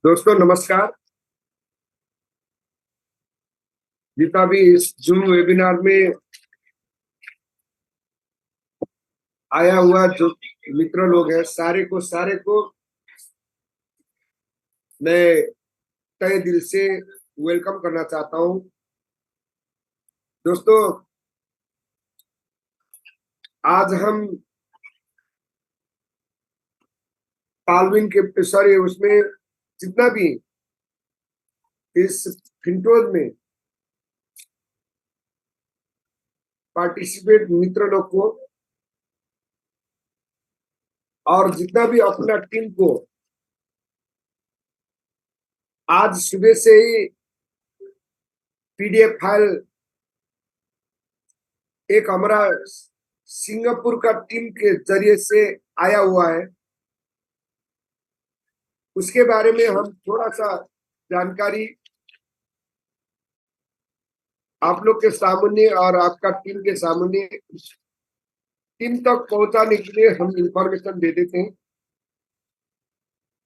दोस्तों नमस्कार। जितना भी इस जूम वेबिनार में आया हुआ जो मित्र लोग हैं सारे को मैं तहे दिल से वेलकम करना चाहता हूं। दोस्तों आज हम पालविन के उसमें जितना भी इस फिंटोज में पार्टिसिपेट मित्र लोग को और जितना भी अपना टीम को आज सुबह से ही पीडीएफ फाइल एक हमारा सिंगापुर का टीम के जरिए से आया हुआ है, उसके बारे में हम थोड़ा सा जानकारी आप लोग के सामने और आपका टीम के सामने टीम तक पहुंचाने के लिए हम इंफॉर्मेशन दे देते हैं।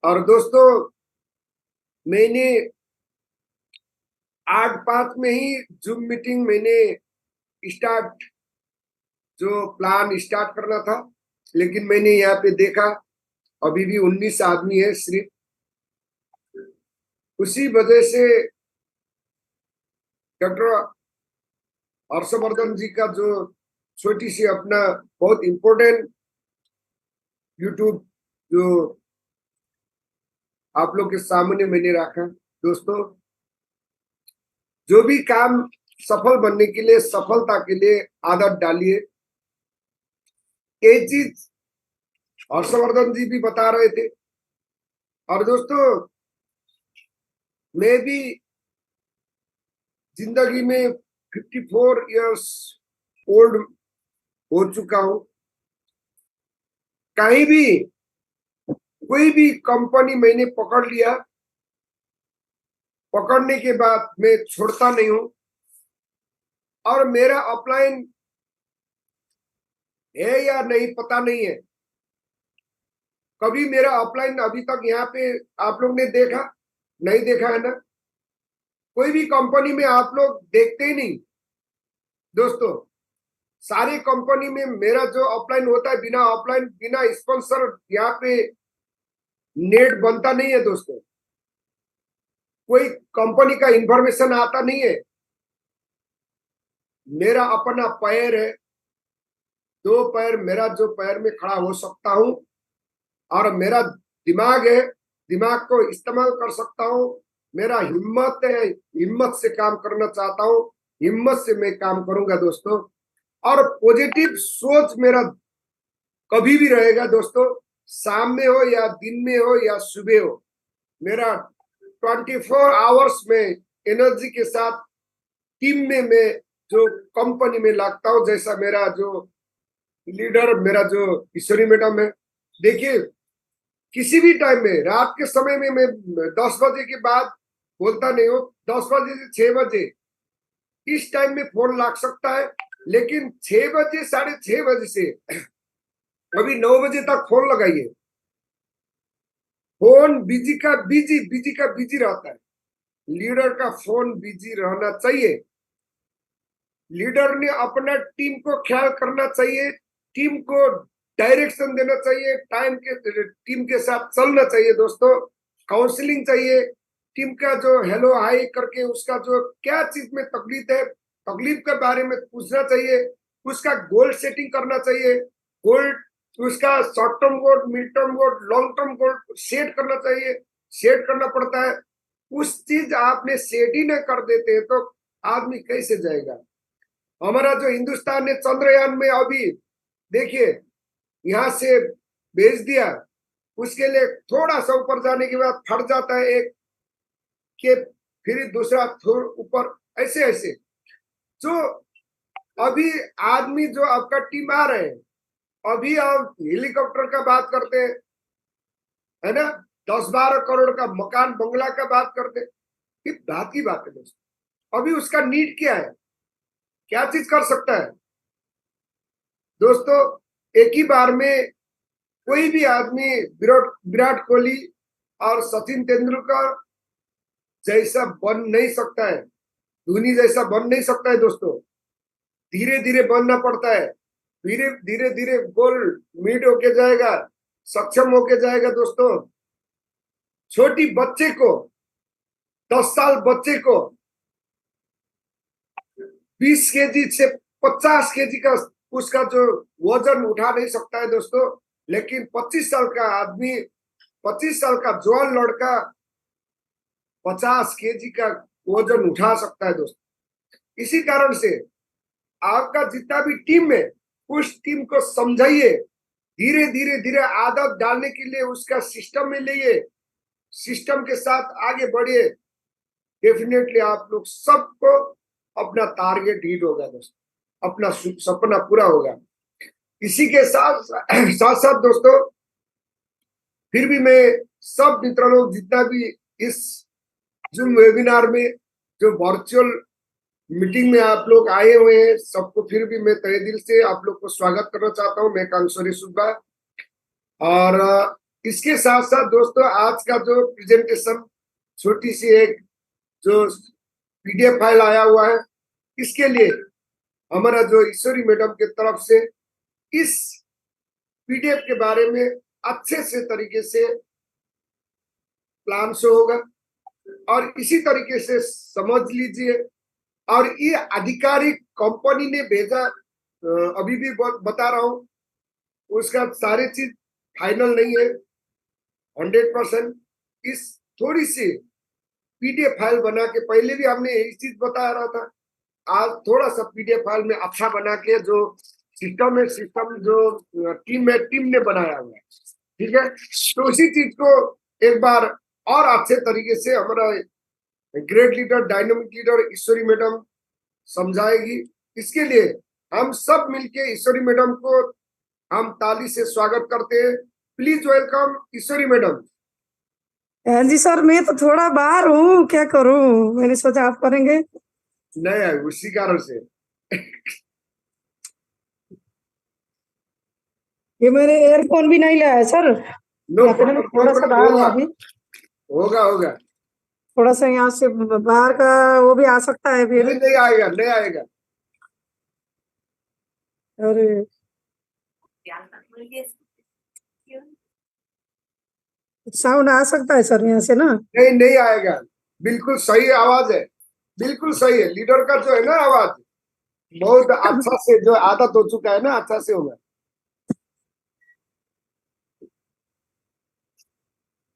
और दोस्तों मैंने 8/5 में ही जूम मीटिंग मैंने स्टार्ट जो प्लान स्टार्ट करना था, लेकिन मैंने यहाँ पे देखा अभी भी 19 आदमी है सिर्फ। उसी वजह से डॉक्टर हर्षवर्धन जी का जो छोटी सी अपना बहुत इम्पोर्टेंट यूट्यूब जो आप लोग के सामने मैंने रखा। दोस्तों जो भी काम सफल बनने के लिए, सफलता के लिए आदत डालिए। एक चीज हर्षवर्धन जी भी बता रहे थे, और दोस्तों मैं भी जिंदगी में 54 इयर्स ओल्ड हो चुका हूं। कहीं भी कोई भी कंपनी मैंने पकड़ लिया, पकड़ने के बाद मैं छोड़ता नहीं हूं। और मेरा अपलाइन है या नहीं पता नहीं है, कभी मेरा अपलाइन अभी तक यहाँ पे आप लोग ने देखा नहीं देखा है ना? कोई भी कंपनी में आप लोग देखते ही नहीं दोस्तों। सारी कंपनी में मेरा जो अपलाइन होता है, बिना अपलाइन बिना स्पॉन्सर यहाँ पे नेट बनता नहीं है दोस्तों। कोई कंपनी का इंफॉर्मेशन आता नहीं है। मेरा अपना पैर है, 2 पैर, मेरा जो पैर में खड़ा हो सकता हूं, और मेरा दिमाग है, दिमाग को इस्तेमाल कर सकता हूं। मेरा हिम्मत है, हिम्मत से काम करना चाहता हूं, हिम्मत से मैं काम करूंगा दोस्तों। और पॉजिटिव सोच मेरा कभी भी रहेगा दोस्तों, शाम में हो या दिन में हो या सुबह हो। मेरा 24 आवर्स में एनर्जी के साथ टीम में मैं जो कंपनी में लगता हूं। जैसा मेरा जो लीडर, मेरा जो ईश्वरी मैडम है, देखिए किसी भी टाइम में, रात के समय में मैं 10 बजे के बाद बोलता नहीं हूँ। 10 बजे से 6 बजे इस टाइम में फोन लग सकता है, लेकिन 6 बजे 6:30 बजे से अभी 9 बजे तक फोन लगाइए। फोन बिजी का बिजी रहता है। लीडर का फोन बिजी रहना चाहिए। लीडर ने अपना टीम को ख्याल करना चाहिए, टीम को डायरेक्शन देना चाहिए, टीम के साथ चलना चाहिए दोस्तों। काउंसलिंग चाहिए, टीम का जो हेलो हाई करके उसका जो क्या चीज में तकलीफ है, तकलीफ के बारे में पूछना चाहिए। उसका गोल सेटिंग करना चाहिए। गोल उसका short term goal, mid term goal, long term goal set करना चाहिए, सेट करना पड़ता है। उस चीज आपने सेट ही न कर देते हैं तो आदमी कैसे जाएगा? हमारा जो हिंदुस्तान ने चंद्रयान में अभी देखिए यहाँ से भेज दिया, उसके लिए थोड़ा सा ऊपर जाने के बाद फट जाता है एक के, फिर दूसरा थोड़ा ऊपर, ऐसे ऐसे जो अभी आदमी जो आपका टीम आ रहे हैं, अभी आप हेलीकॉप्टर का बात करते हैं, है ना? 10-12 करोड़ का मकान बंगला का बात करते हैं, ये बात की बात है दोस्तों। अभी उसका नीड क्या है, क्या चीज कर सकता है दोस्तों? एक ही बार में कोई भी आदमी, विराट कोहली और सचिन तेंदुलकर जैसा बन नहीं सकता है, धोनी जैसा बन नहीं सकता है दोस्तों। धीरे धीरे बनना पड़ता है, धीरे धीरे धीरे गोल मीट होके जाएगा, सक्षम होके जाएगा दोस्तों। छोटी बच्चे को, 10 साल बच्चे को 20 केजी से 50 केजी का उसका जो वजन उठा नहीं सकता है दोस्तों, लेकिन 25 साल का आदमी, 25 साल का जवान लड़का 50 केजी का वजन उठा सकता है दोस्तों। इसी कारण से आपका जितना भी टीम है, उस टीम को समझाइए, धीरे धीरे धीरे आदत डालने के लिए उसका सिस्टम में लाइए, सिस्टम के साथ आगे बढ़िए। डेफिनेटली आप लोग सबको अपना टारगेट हिट होगा दोस्तों, अपना सपना पूरा होगा। इसी के साथ साथ साथ दोस्तों, फिर भी मैं सब मित्र लोग जितना भी इस जूम वेबिनार में जो वर्चुअल मीटिंग में आप लोग आए हुए हैं, सबको फिर भी मैं तहे दिल से आप लोग को स्वागत करना चाहता हूं। मैं कांसोरी सुब्बा। और इसके साथ साथ दोस्तों, आज का जो प्रेजेंटेशन छोटी सी एक जो पीडीएफ फाइल आया हुआ है, इसके लिए हमारा जो ईश्वरी मैडम के तरफ से इस पीडीएफ के बारे में अच्छे से तरीके से प्लान शो होगा, और इसी तरीके से समझ लीजिए। और ये आधिकारिक कंपनी ने भेजा, अभी भी बता रहा हूं, उसका सारी चीज फाइनल नहीं है 100%। इस थोड़ी सी पीडीएफ फाइल बना के, पहले भी हमने यही चीज बता रहा था, आज थोड़ा सा पीडीएफ फाइल में अच्छा बना के जो सिस्टम है, सिस्टम जो टीम है, टीम ने बनाया हुआ है, ठीक है। तो उसी चीज को एक बार और अच्छे तरीके से हमारा ग्रेट लीडर, डायनामिक लीडर ईश्वरी मैडम समझाएगी। इसके लिए हम सब मिलके ईश्वरी मैडम को हम ताली से स्वागत करते हैं। Please welcome Ishwari madam. हाँ जी सर, मैं तो थोड़ा बाहर हूँ, क्या करूँ, मैंने सोचा आप करेंगे। नहीं है, उसी कारण से ये मेरे एयरफोन भी नहीं लाया है सर। नो या फिर प्रॉब्लम, थोड़ा सा बाहर हूँ अभी, होगा होगा। थोड़ा सा यहाँ से बाहर का वो भी आ सकता है फिर। नहीं आएगा, नहीं आएगा। अरे साउंड आ सकता है सर यहाँ से ना? नहीं आएगा, बिल्कुल सही आवाज है, बिल्कुल सही है। लीडर का जो है ना आवाज, बहुत अच्छा से जो आदत हो चुका है ना, अच्छा से होगा।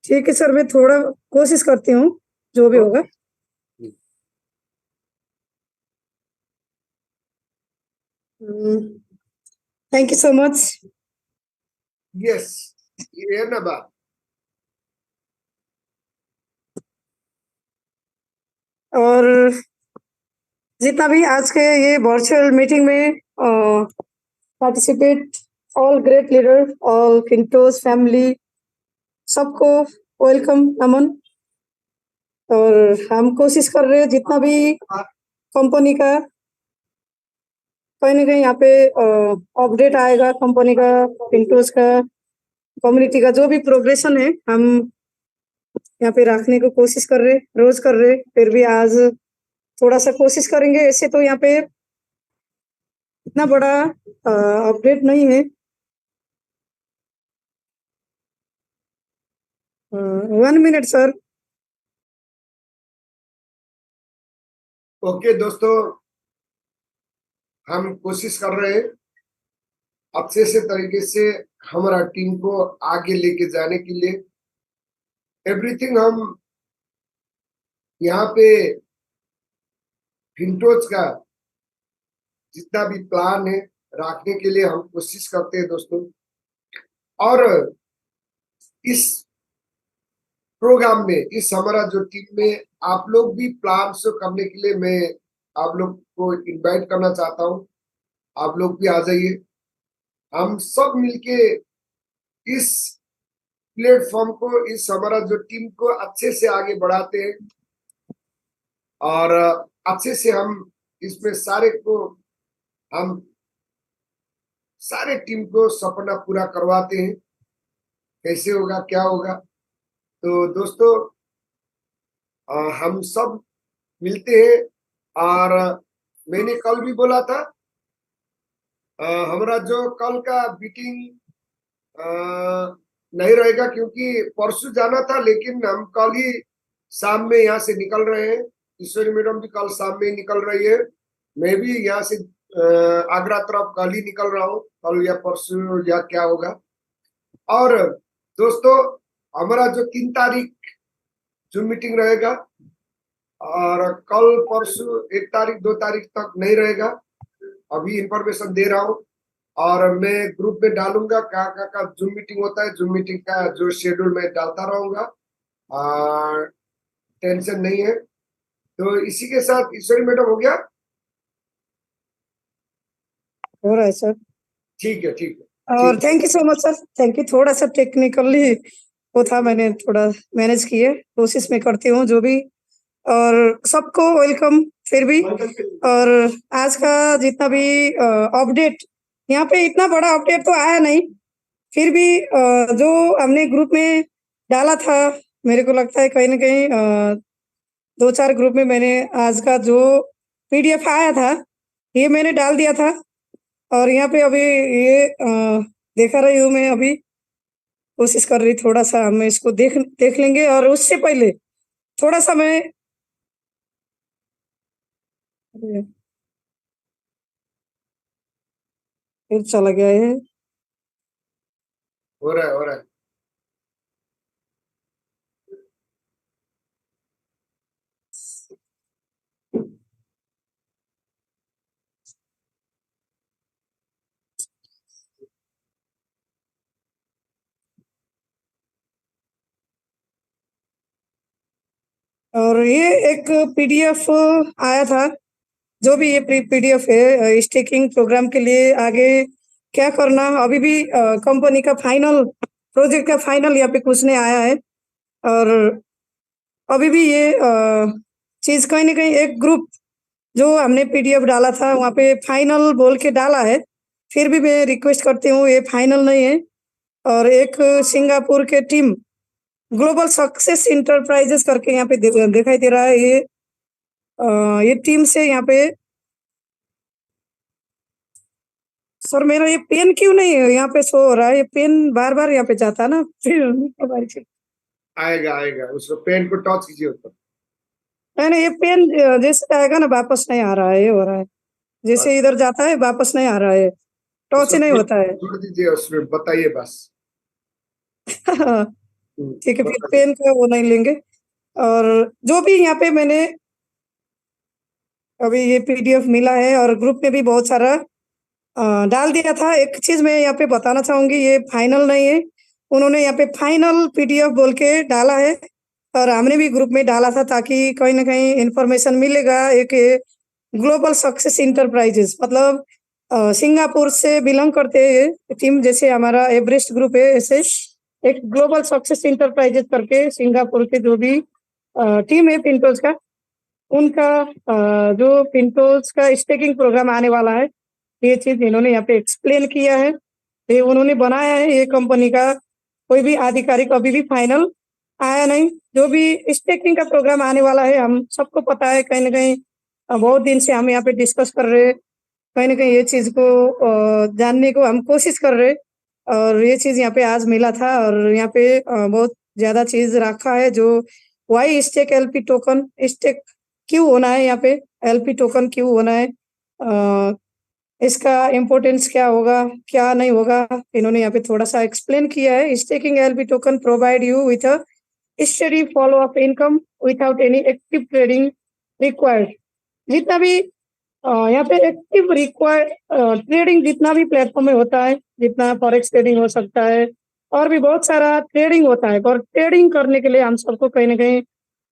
ठीक है सर, मैं थोड़ा कोशिश करती हूँ, जो भी होगा। Thank you so much. Yes, ये है ना बात। और जितना भी आज के ये वर्चुअल मीटिंग में participate, all great leader, all Kintos family, सबको वेलकम, नमन। और हम कोशिश कर रहे हैं जितना भी कंपनी का कहीं ना कहीं यहाँ पे अपडेट आएगा, कंपनी का, पिंटोस का, कम्युनिटी का जो भी प्रोग्रेशन है, हम यहाँ पे रखने को कोशिश कर रहे, रोज कर रहे। फिर भी आज थोड़ा सा कोशिश करेंगे। ऐसे तो यहाँ पे इतना बड़ा अपडेट नहीं है। 1 मिनट सर। ओके दोस्तों, हम कोशिश कर रहे हैं अच्छे से तरीके से हमारा टीम को आगे लेके जाने के लिए। एवरीथिंग हम यहाँ पे फिंटोज का जितना भी प्लान है रखने के लिए हम कोशिश करते हैं दोस्तों। और इस प्रोग्राम में, इस हमारा जो टीम में आप लोग भी प्लान से करने के लिए मैं आप लोग को इनवाइट करना चाहता हूँ। आप लोग भी आ जाइए, हम सब मिलके इस प्लेटफॉर्म को, इस हमारा जो टीम को अच्छे से आगे बढ़ाते हैं, और अच्छे से हम इसमें सारे को, हम सारे टीम को सपना पूरा करवाते हैं। कैसे होगा, क्या होगा, तो दोस्तों हम सब मिलते हैं। और मैंने कल भी बोला था हमारा जो कल का मीटिंग नहीं रहेगा, क्योंकि परसों जाना था, लेकिन हम कल ही शाम में यहाँ से निकल रहे हैं। ईश्वरी मैडम भी कल शाम में निकल रही है। मैं भी यहाँ से आगरा तरफ कल ही निकल रहा हूँ, कल या परसों या क्या होगा। और दोस्तों हमारा जो 3 तारीख जूम मीटिंग रहेगा, और कल परसों 1 तारीख 2 तारीख तक नहीं रहेगा। अभी इंफॉर्मेशन दे रहा हूँ, और मैं ग्रुप में डालूंगा कहाँ का जूम मीटिंग होता है। जूम मीटिंग का जो शेड्यूल मैं डालता रहूंगा, और टेंशन नहीं है। तो इसी के साथ ईश्वरी मैडम हो गया। हो रहा है सर। ठीक है, ठीक है, और ठीक। Thank you so much sir, thank you. थोड़ा सा टेक्निकली वो था, मैंने थोड़ा मैनेज किए, कोशिश में करती हूँ जो भी। और सबको वेलकम फिर भी। और आज का जितना भी अपडेट, यहाँ पे इतना बड़ा अपडेट तो आया नहीं, फिर भी जो हमने ग्रुप में डाला था, मेरे को लगता है कहीं ना कहीं 2-4 ग्रुप में मैंने आज का जो पीडीएफ आया था ये मैंने डाल दिया था। और यहाँ पे अभी ये देखा रही हूँ मैं, अभी कोशिश कर रही, थोड़ा सा हम इसको देख देख लेंगे। और उससे पहले थोड़ा सा मैं फिर चला गया है। हो रहा है, हो रहा है। और ये एक पीडीएफ आया था, जो भी ये पीडीएफ है स्टेकिंग प्रोग्राम के लिए आगे क्या करना। अभी भी कंपनी का फाइनल प्रोजेक्ट का फाइनल यहाँ पे कुछ नहीं आया है। और अभी भी ये चीज कहीं ना कहीं एक ग्रुप जो हमने पीडीएफ डाला था वहाँ पे फाइनल बोल के डाला है, फिर भी मैं रिक्वेस्ट करती हूँ ये फाइनल नहीं है। और एक सिंगापुर के टीम ग्लोबल सक्सेस इंटरप्राइजेस करके यहाँ पे दिखाई दे रहा है। ये टीम से यहाँ पे सर, मेरा ये पेन क्यों नहीं है यहाँ पे शो हो रहा है? ये पेन बार बार यहाँ पे जाता है ना, फिर आएगा आएगा, उसको पेन को टच कीजिए ऊपर। नहीं, ये पेन जैसे आएगा ना वापस नहीं आ रहा है, ये हो रहा है जैसे इधर जाता है वापस नहीं आ रहा है, टच उसको नहीं होता है। छोड़ दीजिए, उसमें बताइए बस। ठीक है, फिर बताइए। पेन का वो नहीं लेंगे। और जो भी यहाँ पे मैंने अभी ये पीडीएफ मिला है और ग्रुप में भी बहुत सारा डाल दिया था। एक चीज मैं यहाँ पे बताना चाहूंगी, ये फाइनल नहीं है, उन्होंने यहाँ पे फाइनल पीडीएफ बोल के डाला है। और हमने भी ग्रुप में डाला था ताकि कहीं ना कहीं इंफॉर्मेशन मिलेगा। एक ग्लोबल सक्सेस इंटरप्राइजेस मतलब सिंगापुर से बिलोंग करते हैं टीम, जैसे हमारा एवरेस्ट ग्रुप है, ऐसे एक ग्लोबल सक्सेस इंटरप्राइजेस करके सिंगापुर के जो भी टीम है पिंटोज का, उनका जो पिंटोज का स्टेकिंग प्रोग्राम आने वाला है, ये चीज इन्होंने यहाँ पे एक्सप्लेन किया है। ये उन्होंने बनाया है, ये कंपनी का कोई भी आधिकारिक अभी भी फाइनल आया नहीं। जो भी स्टेकिंग का प्रोग्राम आने वाला है हम सबको पता है, कहीं ना कहीं बहुत दिन से हम यहाँ पे डिस्कस कर रहे हैं, कहीं ना कहीं ये चीज को जानने को हम कोशिश कर रहे हैं। और ये चीज यहाँ पे आज मिला था, और यहाँ पे बहुत ज्यादा चीज रखा है। जो why stake LP token stake क्यों होना है, यहाँ पे एलपी टोकन क्यों होना है, इसका इम्पोर्टेंस क्या होगा क्या नहीं होगा, इन्होंने यहाँ पे थोड़ा सा एक्सप्लेन किया है। Staking LP token provide you with a study follow of income without any active trading required. जितना भी यहाँ पे एक्टिव रिक्वायर्ड ट्रेडिंग जितना भी प्लेटफॉर्म में होता है, जितना फॉरेक्स ट्रेडिंग हो सकता है और भी बहुत सारा ट्रेडिंग होता है, और ट्रेडिंग करने के लिए हम सबको कहीं ना कहीं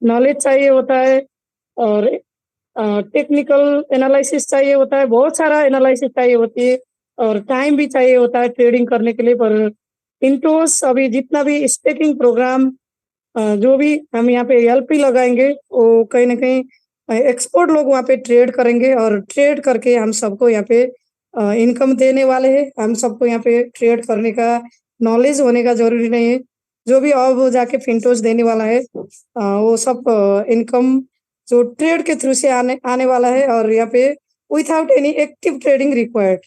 नॉलेज चाहिए होता है, और टेक्निकल एनालिसिस चाहिए होता है, बहुत सारा एनालिसिस चाहिए होती है, और टाइम भी चाहिए होता है ट्रेडिंग करने के लिए। पर इंटोस अभी जितना भी स्टेकिंग प्रोग्राम जो भी हम यहाँ पे एलपी लगाएंगे, वो कहीं ना कहीं एक्सपर्ट लोग वहाँ पे ट्रेड करेंगे, और ट्रेड करके हम सबको यहाँ पे इनकम देने वाले हैं। हम सबको यहाँ पे ट्रेड करने का नॉलेज होने का जरूरी नहीं है, जो भी अब जाके फिंटोस देने वाला है वो सब इनकम जो ट्रेड के थ्रू से आने आने वाला है। और यहाँ पे without any active trading required,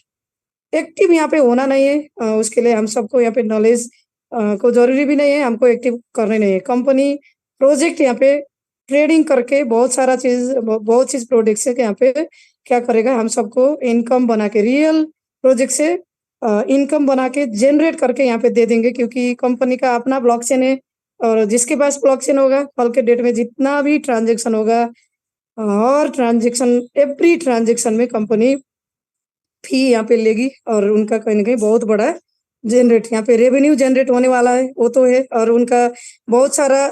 active यहाँ पे होना नहीं है। उसके लिए हम सबको यहाँ पे नॉलेज को जरूरी भी नहीं है, हमको एक्टिव करने नहीं है। कंपनी प्रोजेक्ट यहाँ पे ट्रेडिंग करके बहुत चीज प्रोडक्ट से यहाँ पे क्या करेगा, हम सबको इनकम बना के रियल प्रोजेक्ट से इनकम बना के जनरेट करके यहाँ पे दे देंगे, क्योंकि कंपनी का अपना ब्लॉकचेन है। और जिसके पास ब्लॉकचेन होगा, कल के डेट में जितना भी ट्रांजेक्शन होगा, और ट्रांजेक्शन एवरी ट्रांजेक्शन में कंपनी फी यहाँ पे लेगी, और उनका कहीं ना कहीं बहुत बड़ा जनरेट यहाँ पे रेवेन्यू जनरेट होने वाला है, वो तो है। और उनका बहुत सारा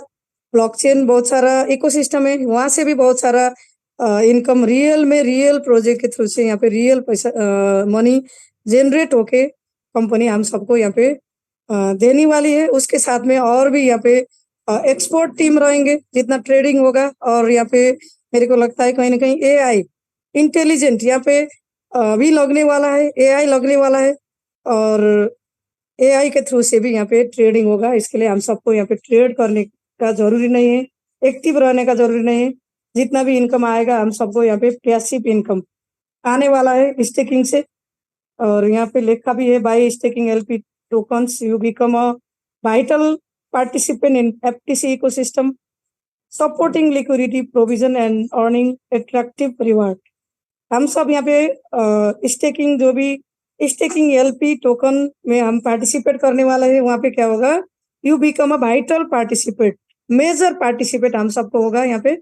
ब्लॉकचेन, बहुत सारा इकोसिस्टम है, वहां से भी बहुत सारा इनकम रियल प्रोजेक्ट के थ्रू से यहाँ पे रियल पैसा मनी जनरेट होके कंपनी हम सबको यहाँ पे देने वाली है। उसके साथ में और भी यहाँ पे एक्सपोर्ट टीम रहेंगे जितना ट्रेडिंग होगा। और यहाँ पे मेरे को लगता है कहीं ना कहीं AI इंटेलिजेंट यहाँ पे भी लगने वाला है, AI लगने वाला है। और AI के थ्रू से भी यहाँ पे ट्रेडिंग होगा। इसके लिए हम सबको यहाँ पे ट्रेड करने का जरूरी नहीं है, एक्टिव रहने का जरूरी नहीं है। जितना भी इनकम आएगा हम सबको यहाँ पे पैसिव इनकम आने वाला है स्टेकिंग से। और यहाँ पे लिखा भी है, by staking LP tokens you become a vital participant in FTC ecosystem, supporting liquidity provision and earning attractive reward। हम सब यहाँ पे स्टेकिंग जो भी स्टेकिंग LP टोकन में हम पार्टिसिपेट करने वाले हैं, वहाँ पे क्या होगा, you become a vital participate, major participate हम सबको होगा यहाँ पे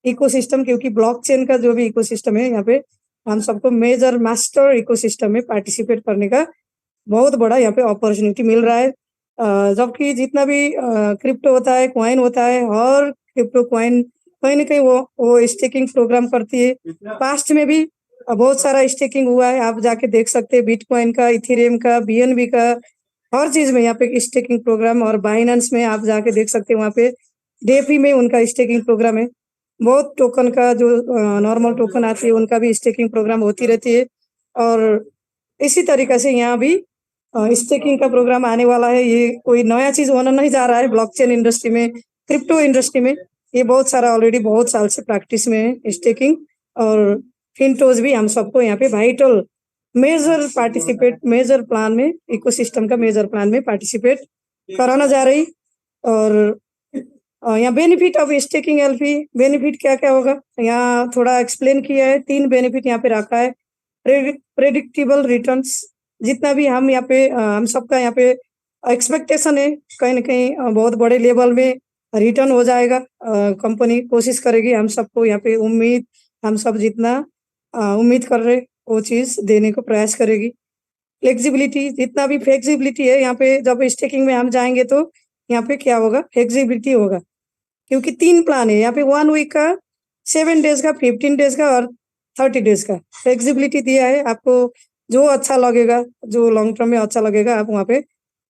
इकोसिस्टम, क्योंकि ब्लॉकचेन का जो भी इकोसिस्टम है यहाँ पे हम सबको मेजर मास्टर इकोसिस्टम में पार्टिसिपेट करने का बहुत बड़ा यहाँ पे अपॉर्चुनिटी मिल रहा है। जबकि जितना भी क्रिप्टो होता है, कॉइन होता है, और क्रिप्टो कॉइन कहीं ना कहीं वो स्टेकिंग प्रोग्राम करती है। पास्ट में भी बहुत सारा स्टेकिंग हुआ है, आप जाके देख सकते हैं, बिटकॉइन का, इथेरियम का, BNB का, हर चीज में यहाँ पे स्टेकिंग प्रोग्राम। और बाइनेंस में आप जाके देख सकते हैं, वहाँ पे डेफी में उनका स्टेकिंग प्रोग्राम है। बहुत टोकन का जो नॉर्मल टोकन आती है उनका भी स्टेकिंग प्रोग्राम होती रहती है। और इसी तरीके से यहाँ भी स्टेकिंग का प्रोग्राम आने वाला है। ये कोई नया चीज होना नहीं जा रहा है ब्लॉकचेन इंडस्ट्री में, क्रिप्टो इंडस्ट्री में। ये बहुत सारा ऑलरेडी बहुत साल से प्रैक्टिस में है स्टेकिंग। और फिनटोज भी हम सबको यहाँ पे वाइटल मेजर प्लान में, इकोसिस्टम का मेजर प्लान में पार्टिसिपेट कराना जा रही। और यहाँ benefit of staking LP, benefit क्या क्या होगा यहाँ थोड़ा एक्सप्लेन किया है। 3 बेनिफिट यहाँ पे रखा है। प्रेडिक्टेबल रिटर्न्स, जितना भी हम यहाँ पे हम सबका यहाँ पे एक्सपेक्टेशन है, कहीं ना कहीं बहुत बड़े लेवल में रिटर्न हो जाएगा। कंपनी कोशिश करेगी हम सबको यहाँ पे हम सब जितना उम्मीद कर रहे वो चीज देने को प्रयास करेगी। फ्लेक्सिबिलिटी, जितना भी फ्लेक्सिबिलिटी है यहाँ पे, जब स्टेकिंग में हम जाएंगे तो यहाँ पे क्या होगा, फ्लेक्सिबिलिटी होगा, क्योंकि 3 प्लान है यहाँ पे, 1 वीक का, 7 डेज का, 15 डेज का और 30 डेज का फ्लेक्सिबिलिटी दिया है। आपको जो अच्छा लगेगा, जो लॉन्ग टर्म में अच्छा लगेगा, आप वहाँ पे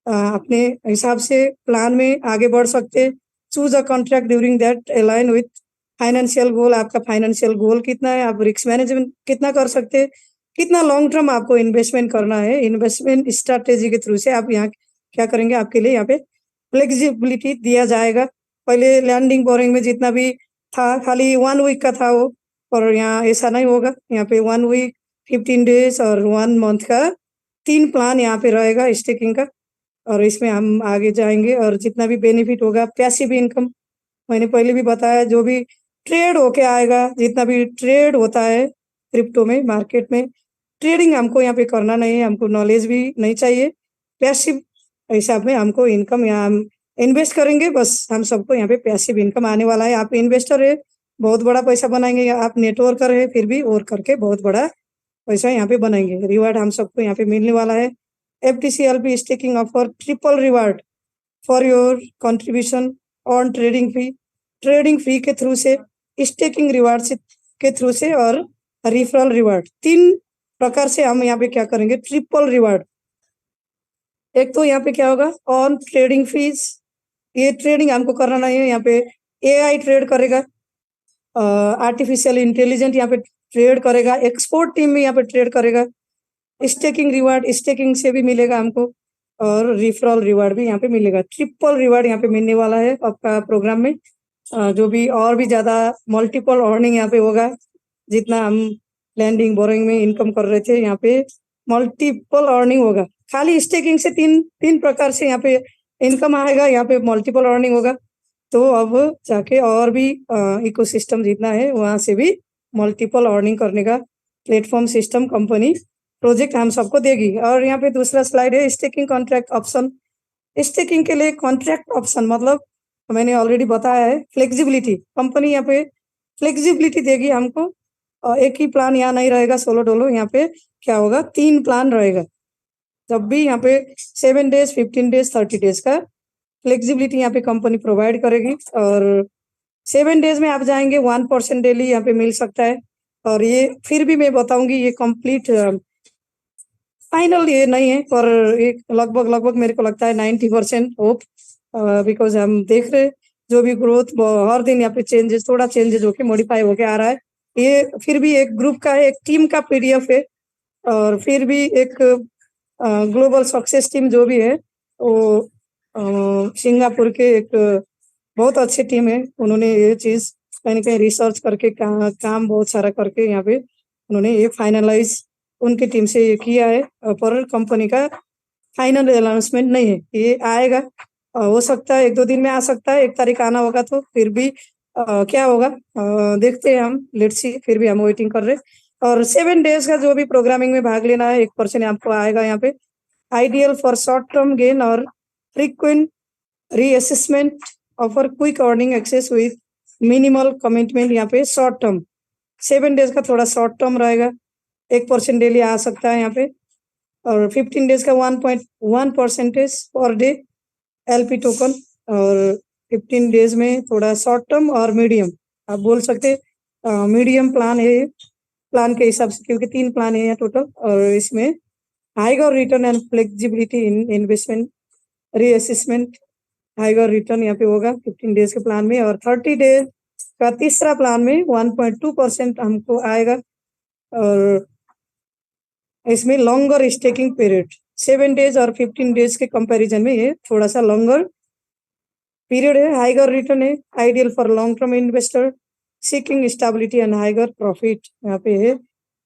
अपने हिसाब से प्लान में आगे बढ़ सकते। Choose a contract during that align with financial goal, आपका फाइनेंशियल गोल कितना है, आप रिस्क मैनेजमेंट कितना कर सकते हैं, कितना लॉन्ग टर्म आपको इन्वेस्टमेंट करना है। इन्वेस्टमेंट स्ट्रैटेजी के थ्रू से आप यहाँ क्या करेंगे, आपके लिए यहाँ पे फ्लेक्सिबिलिटी दिया जाएगा। पहले लैंडिंग बोरिंग में जितना भी था खाली 1 वीक का था वो, और यहाँ ऐसा नहीं होगा। यहाँ पे 1 वीक, 15 डेज और 1 मंथ का 3 प्लान यहाँ पे रहेगा स्टेकिंग का। और इसमें हम आगे जाएंगे। और जितना भी बेनिफिट होगा, पैसिव इनकम, मैंने पहले भी बताया, जो भी ट्रेड होके आएगा, जितना भी ट्रेड होता है क्रिप्टो में, मार्केट में ट्रेडिंग हमको यहाँ पे करना नहीं है, हमको नॉलेज भी नहीं चाहिए। पैसिव हिसाब में हमको इनकम यहाँ हम इन्वेस्ट करेंगे, बस हम सबको यहाँ पे पैसिव इनकम आने वाला है। आप इन्वेस्टर है, बहुत बड़ा पैसा बनाएंगे, आप नेटवर्कर है, फिर भी और करके बहुत बड़ा पैसा यहाँ पे बनाएंगे। रिवार्ड हम सबको यहाँ पे मिलने वाला है। FTC LP staking offer triple reward for your contribution on trading फी के थ्रू से, स्टेकिंग रिवार्ड के थ्रू से, और रिफरल रिवार्ड। 3 प्रकार से हम यहाँ पे क्या करेंगे, ट्रिपल रिवार्ड। एक तो यहाँ पे क्या होगा, ऑन ट्रेडिंग फीस, ये ट्रेडिंग हमको करना नहीं है, यहाँ पे AI ट्रेड करेगा, आर्टिफिशियल इंटेलिजेंट यहाँ पे ट्रेड करेगा, एक्सपोर्ट टीम भी यहाँ पे ट्रेड करेगा। स्टेकिंग रिवार्ड, स्टेकिंग से भी मिलेगा हमको। और रिफरल रिवार्ड भी यहाँ पे मिलेगा। ट्रिपल रिवार्ड यहाँ पे मिलने वाला है आपका प्रोग्राम में। जो भी और भी ज्यादा मल्टीपल अर्निंग यहाँ पे होगा, जितना हम लैंडिंग बोरोइंग में इनकम कर रहे थे, यहाँ पे मल्टीपल अर्निंग होगा। खाली स्टेकिंग से तीन प्रकार से यहाँ पे इनकम आएगा, यहाँ पे मल्टीपल अर्निंग होगा। तो अब जाके और भी इकोसिस्टम जितना है वहां से भी मल्टीपल अर्निंग करने का प्लेटफॉर्म सिस्टम कंपनी प्रोजेक्ट हम सबको देगी। और यहाँ पे दूसरा स्लाइड है स्टेकिंग कॉन्ट्रैक्ट ऑप्शन। स्टेकिंग के लिए कॉन्ट्रैक्ट ऑप्शन मतलब मैंने ऑलरेडी बताया है, फ्लेक्सिबिलिटी। कंपनी यहाँ पे फ्लेक्सिबिलिटी देगी हमको। एक ही प्लान यहाँ नहीं रहेगा सोलो डोलो, यहाँ पे क्या होगा 3 प्लान रहेगा। जब भी यहाँ पे 7 डेज, 15 डेज, 30 डेज का फ्लेक्सिबिलिटी यहाँ पे कंपनी प्रोवाइड करेगी। और 7 डेज में आप जाएंगे 1% डेली यहाँ पे मिल सकता है। और ये फिर भी मैं बताऊंगी ये कंप्लीट फाइनल ये नहीं है, पर एक लगभग मेरे को लगता है 90% होप, बिकॉज हम देख रहे जो भी ग्रोथ हर दिन यहाँ पे थोड़ा चेंजेस होके मॉडिफाई होके आ रहा है। ये फिर भी एक ग्रुप का है, एक टीम का पीडीएफ है। और फिर भी एक ग्लोबल सक्सेस टीम जो भी है वो सिंगापुर के एक बहुत अच्छी टीम है। उन्होंने ये चीज कहीं ना कहीं रिसर्च करके काम बहुत सारा करके यहाँ पे उन्होंने ये फाइनलाइज उनकी टीम से ये किया है। पर कंपनी का फाइनल अनाउंसमेंट नहीं है, ये आएगा। हो सकता है 1-2 दिन में आ सकता है, 1 तारीख आना होगा। तो फिर भी क्या होगा देखते हैं हम, लेट्स सी। फिर भी हम वेटिंग कर रहे हैं। और 7 डेज का जो भी प्रोग्रामिंग में भाग लेना है 1% आपको आएगा यहाँ पे। Ideal for short term gain और frequent reassessment, offer quick earning access with minimal commitment. यहाँ पे शॉर्ट टर्म 7 डेज का थोड़ा शॉर्ट टर्म रहेगा, 1% डेली आ सकता है यहाँ पे। और 15 डेज का 1.1% पर डे एलपी टोकन। और 15 डेज में थोड़ा शॉर्ट टर्म और मीडियम आप बोल सकते मीडियम प्लान है, प्लान के हिसाब से, क्योंकि 3 प्लान है यहाँ टोटल। और इसमें higher return and flexibility in investment reassessment, higher return यहाँ पे होगा 15 डेज के प्लान में। और 30 डेज का तीसरा प्लान में 1.2% हमको आएगा। और इसमें लॉन्गर स्टेकिंग पीरियड 7 डेज और 15 डेज के कंपैरिजन में ये थोड़ा सा लॉन्गर पीरियड है। हाइगर रिटर्न है, ideal for long term investor seeking stability and higher profit. यहाँ पे है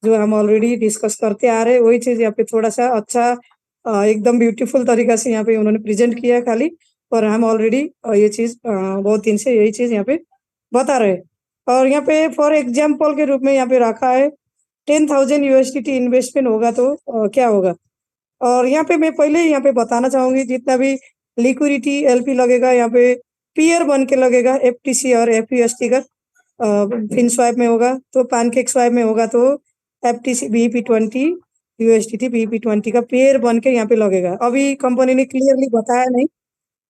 जो हम ऑलरेडी डिस्कस करते आ रहे हैं वही चीज यहाँ पे थोड़ा सा अच्छा एकदम ब्यूटीफुल तरीका से यहाँ पे उन्होंने प्रेजेंट किया खाली। पर हम ऑलरेडी ये चीज बहुत दिन से यही चीज यहाँ पे बता रहे हैं। और यहाँ पे फॉर एग्जाम्पल के रूप में यहाँ पे रखा है 10,000 यूएसडीटी इन्वेस्टमेंट होगा तो क्या होगा। और यहाँ पे मैं पहले यहाँ पे बताना चाहूंगी जितना भी लिक्विडिटी एलपी लगेगा यहाँ पे पीयर बन के लगेगा एफटीसी और एफयूएसटी का। फिन स्वाइप में होगा तो पैनकेक स्वाइप में होगा तो एफटीसी BEP20 यूएसडीटी BEP20 का पेयर बन के यहाँ पे लगेगा। अभी कंपनी ने क्लियरली बताया नहीं,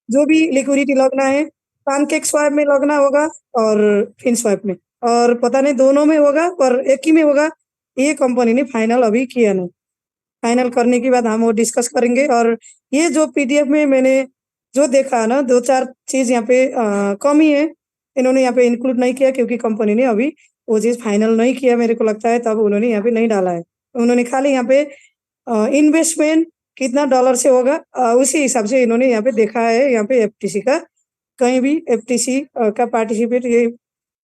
जो भी लिक्विडिटी लगना है पैनकेक स्वाइप में लगना होगा और फिन स्वाइप में, और पता नहीं दोनों में होगा पर एक ही में होगा, ये कंपनी ने फाइनल अभी किया नहीं। फाइनल करने के बाद हम वो डिस्कस करेंगे। और ये जो पीडीएफ में मैंने जो देखा ना 2-4 चीज यहाँ पे कमी है, इन्होंने यहाँ पे इंक्लूड नहीं किया क्योंकि कंपनी ने अभी वो चीज फाइनल नहीं किया मेरे को लगता है, तब उन्होंने यहाँ पे नहीं डाला है। उन्होंने खाली यहाँ पे इन्वेस्टमेंट कितना डॉलर से होगा उसी हिसाब से इन्होंने यहाँ पे देखा है। यहाँ पे एफटीसी का कहीं भी एफटीसी का पार्टिसिपेट ये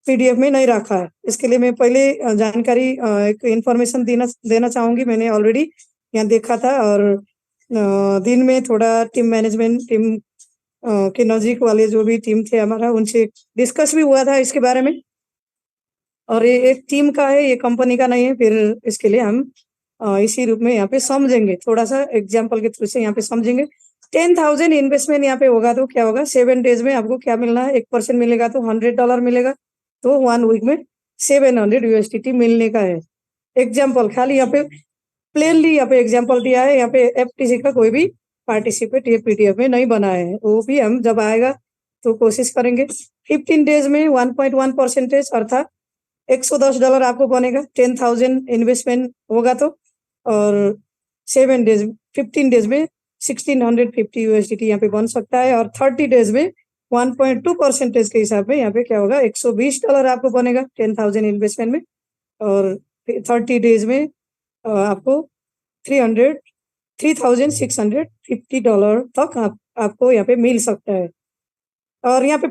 पीडीएफ में नहीं रखा है। इसके लिए मैं पहले जानकारी एक इंफॉर्मेशन देना चाहूंगी। मैंने ऑलरेडी यहाँ देखा था और दिन में थोड़ा टीम मैनेजमेंट टीम के नजदीक वाले जो भी टीम थे हमारा उनसे डिस्कस भी हुआ था इसके बारे में। और ये एक टीम का है, ये कंपनी का नहीं है। फिर इसके लिए हम इसी रूप में यहाँ पे समझेंगे, थोड़ा सा एग्जाम्पल के थ्रू से यहाँ पे समझेंगे। 10,000 इन्वेस्टमेंट यहाँ पे होगा तो क्या होगा 7 डेज में आपको क्या मिलना है, 1% मिलेगा तो $100 मिलेगा। तो 1 वीक में 700 यूएसडीटी मिलने का है। एग्जाम्पल खाली यहाँ पे प्लेनली यहाँ पे एग्जाम्पल दिया है। यहाँ पे एफटीसी का कोई भी पार्टिसिपेट ये पीडीएफ में नहीं बना है, वो भी हम जब आएगा तो कोशिश करेंगे। 15 डेज में 1.1% अर्थात $110 आपको बनेगा 10,000 इन्वेस्टमेंट होगा तो। और 7 डेज 15 डेज में 1650 यूएसडीटी यहाँ पे बन सकता है। और 30 डेज में 1.2% के हिसाब में यहाँ पे क्या होगा $120 आपको बनेगा 10,000 इन्वेस्टमेंट में। और 30 डेज में आपको $3,650 तक आपको यहाँ पे मिल सकता है। और यहाँ पे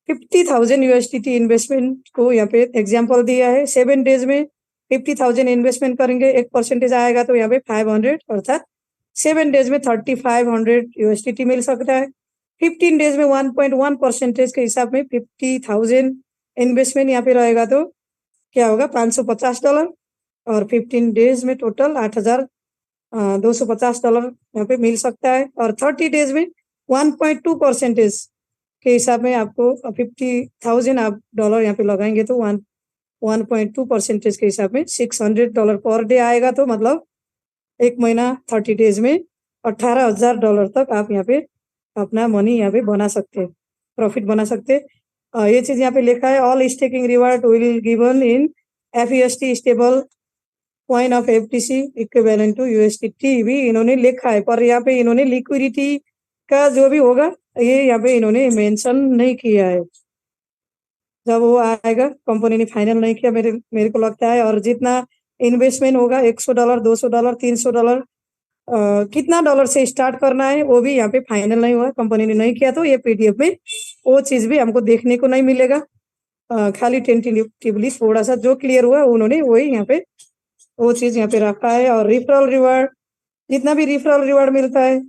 50,000 USDT इन्वेस्टमेंट को यहाँ पे एग्जाम्पल दिया है। 7 डेज में 50,000 इन्वेस्टमेंट करेंगे, 1% आएगा तो यहाँ पे 500, अर्थात 7 डेज में 3,500 USDT मिल सकता है। 15 डेज में 1.1% के हिसाब में 50,000 इन्वेस्टमेंट यहाँ पे रहेगा तो क्या होगा, $550। और 15 डेज में टोटल $8,250 यहाँ पे मिल सकता है। और 30 डेज में 1.2% के हिसाब में आपको 50,000 आप डॉलर यहाँ पे लगाएंगे तो 1.2% के हिसाब में $600 पर डे आएगा। तो मतलब एक महीना 30 डेज में $18,000 तक आप यहाँ पे अपना मनी यहाँ पे बना सकते हैं, प्रॉफिट बना सकते हैं। ये चीज यहाँ पे लिखा है, all staking reward will given in FEST stable coin of FTC equivalent to USDT भी इन्होंने लिखा है, पर यहाँ पे इन्होंने लिक्विडिटी का जो भी होगा ये यहाँ पे इन्होंने मेंशन नहीं किया है। जब वो आएगा, कंपनी ने फाइनल नहीं किया मेरे को लगता है। और जितना इन्वेस्टमेंट होगा $100, $200, $300, कितना डॉलर से स्टार्ट करना है वो भी यहाँ पे फाइनल नहीं हुआ, कंपनी ने नहीं किया। तो ये PDF में वो चीज भी हमको देखने को नहीं मिलेगा, खाली टेंटेटिवली थोड़ा सा जो क्लियर हुआ उन्होंने वही यहाँ पे वो चीज यहाँ पे रखा है। और रिफरल रिवार्ड, जितना भी रिफरल रिवार्ड मिलता है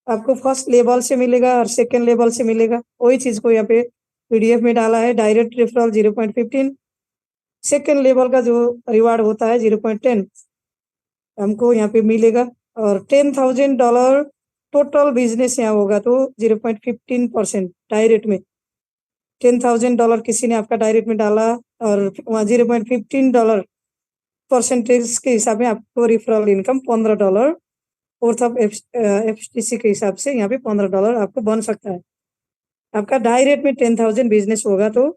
आपको फर्स्ट लेवल से मिलेगा और सेकेंड लेवल से मिलेगा, वही चीज को यहाँ पे PDF में डाला है। डायरेक्ट रिफरल 0.15, सेकेंड लेवल का जो रिवार्ड होता है 0.10 हमको यहाँ पे मिलेगा। और $10,000 टोटल बिजनेस यहाँ होगा तो 0.15% डायरेक्ट में। $10,000 किसी ने आपका डायरेक्ट में डाला और वहाँ $0.15 परसेंटेज के हिसाब में आपको referral income $15, fourth of FTC के हिसाब से यहाँ पे $15 आपको बन सकता है। आपका डायरेक्ट में 10,000 बिजनेस होगा तो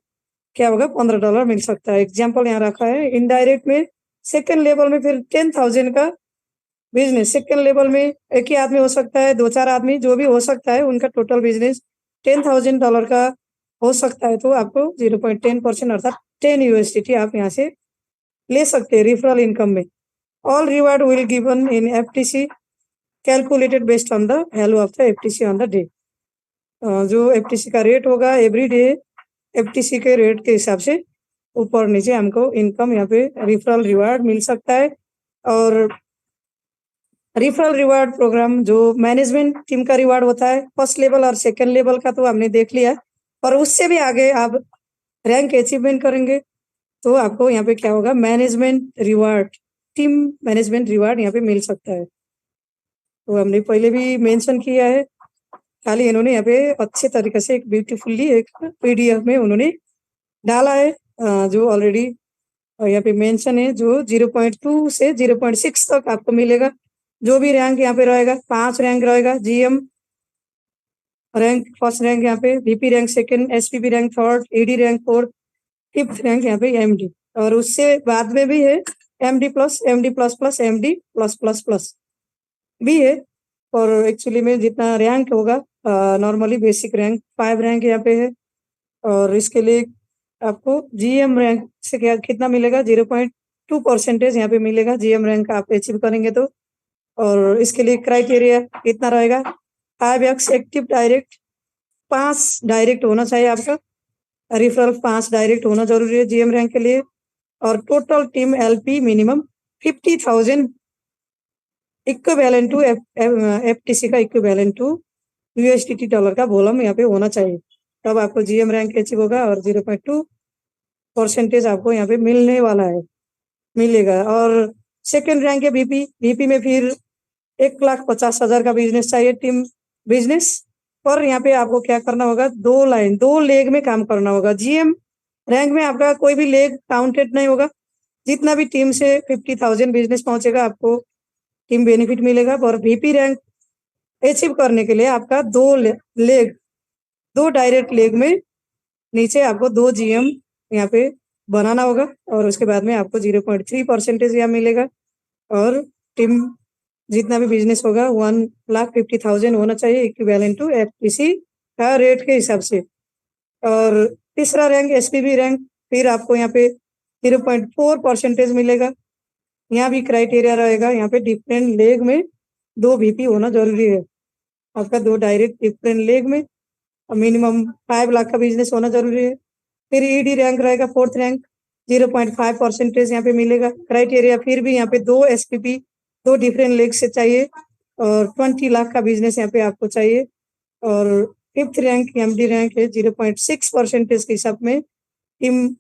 क्या होगा, $15 मिल सकता है। एग्जाम्पल यहाँ रखा है। इनडायरेक्ट में सेकेंड लेवल में फिर 10,000 का बिजनेस, सेकेंड लेवल में एक ही आदमी हो सकता है, 2-4 आदमी जो भी हो सकता है, उनका टोटल बिजनेस $10,000 का हो सकता है तो आपको 0.10% अर्थात 10 USDT आप यहाँ से ले सकते हैं रिफरल इनकम में। All reward will given in FTC calculated based on the value of the FTC on the day. जो FTC का रेट होगा एवरी डे FTC के रेट के हिसाब से ऊपर नीचे हमको इनकम यहाँ पे रिफरल रिवार्ड मिल सकता है। और रिफरल रिवार्ड प्रोग्राम जो मैनेजमेंट टीम का रिवार्ड होता है, फर्स्ट लेवल और सेकेंड लेवल का तो हमने देख लिया, पर उससे भी आगे आप रैंक अचीवमेंट करेंगे तो आपको यहाँ पे क्या होगा, management reward, team management reward यहाँ पे मिल सकता है। तो हमने पहले भी मेंशन किया है, खाली इन्होंने यहाँ पे अच्छे तरीके से एक ब्यूटीफुल्ली एक PDF में उन्होंने डाला है, जो ऑलरेडी यहाँ पे मेंशन है। जो 0.2 से 0.6 तक आपको मिलेगा। जो भी रैंक यहाँ पे रहेगा, 5 रैंक रहेगा, GM रैंक फर्स्ट रैंक यहाँ पे, VP rank second, SVP rank third, AD rank fourth, 5th rank यहाँ पे MD। और उससे बाद में भी है MD+, MD++, MD+++ भी है। और एक्चुअली में जितना रैंक होगा, नॉर्मली बेसिक रैंक 5 रैंक यहाँ पे है। और इसके लिए आपको GM रैंक से कितना मिलेगा, 0.2% यहाँ पे मिलेगा GM रैंक आप अचीव करेंगे तो। और इसके लिए क्राइटेरिया कितना रहेगा, 5x एक्टिव डायरेक्ट, 5 डायरेक्ट होना चाहिए आपका, रिफरल 5 डायरेक्ट होना जरूरी है GM रैंक के लिए। और total team LP minimum 50,000 equivalent to FTC का इक्विवेलेंट टू USDT डॉलर का वॉल्यूम यहाँ पे होना चाहिए, तब आपको GM रैंक अचीव होगा। और 0.2% आपको यहाँ पे मिलने वाला है, मिलेगा। और सेकेंड रैंक है VP में फिर 1,50,000 का बिजनेस चाहिए, टीम बिजनेस। पर यहाँ पे आपको क्या करना होगा, 2 लेग में काम करना होगा। GM रैंक में आपका कोई भी लेग काउंटेड नहीं होगा, जितना भी टीम से 50,000 बिजनेस पहुंचेगा आपको टीम बेनिफिट मिलेगा। और VP रैंक अचीव करने के लिए आपका 2 डायरेक्ट लेग में नीचे आपको 2 GM यहाँ पे बनाना होगा। और उसके बाद में आपको 0.3% यहाँ मिलेगा। और टीम जितना भी बिजनेस होगा 1,50,000 होना चाहिए इक्विवेलेंट टू FTC का रेट के हिसाब से। और तीसरा रैंक SPB रैंक, फिर आपको यहाँ पे 0.4% मिलेगा। यहाँ भी क्राइटेरिया रहेगा, यहाँ पे डिफरेंट लेग में 2 VP होना जरूरी है। आपका 2 डायरेक्ट डिफरेंट लेग में मिनिमम 5 लाख का बिजनेस होना जरूरी है। फिर ED रैंक रहेगा 4th रैंक, 0.5% यहाँ पे मिलेगा। क्राइटेरिया फिर भी यहाँ पे 2 SPP 2 डिफरेंट लेग से चाहिए और 20 लाख का बिजनेस यहाँ पे आपको चाहिए। और 5th रैंक MD रैंक है, 0.6% के हिसाब में टीम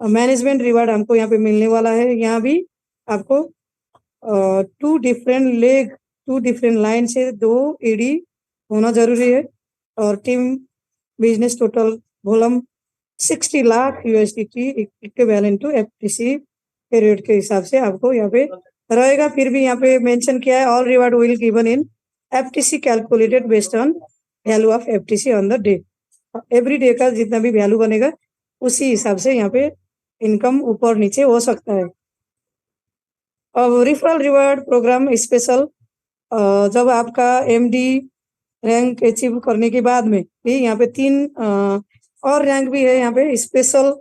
मैनेजमेंट रिवार्ड हमको यहाँ पे मिलने वाला है। यहाँ भी आपको 2 डिफरेंट लेग 2 डिफरेंट लाइन से 2 ED होना जरूरी है और team business total volume 60 lakh USDT equivalent to FTC period के हिसाब से आपको यहाँ पे रहेगा। फिर भी यहाँ पे मेंशन किया है, all reward will given in FTC calculated based on value of FTC on the day. Every day का जितना भी वैल्यू बनेगा उसी हिसाब से यहाँ पे इनकम ऊपर नीचे हो सकता है। अब रिफरल रिवार्ड प्रोग्राम स्पेशल, जब आपका MD रैंक अचीव करने के बाद में भी यहाँ पे 3 और रैंक भी है यहाँ पे special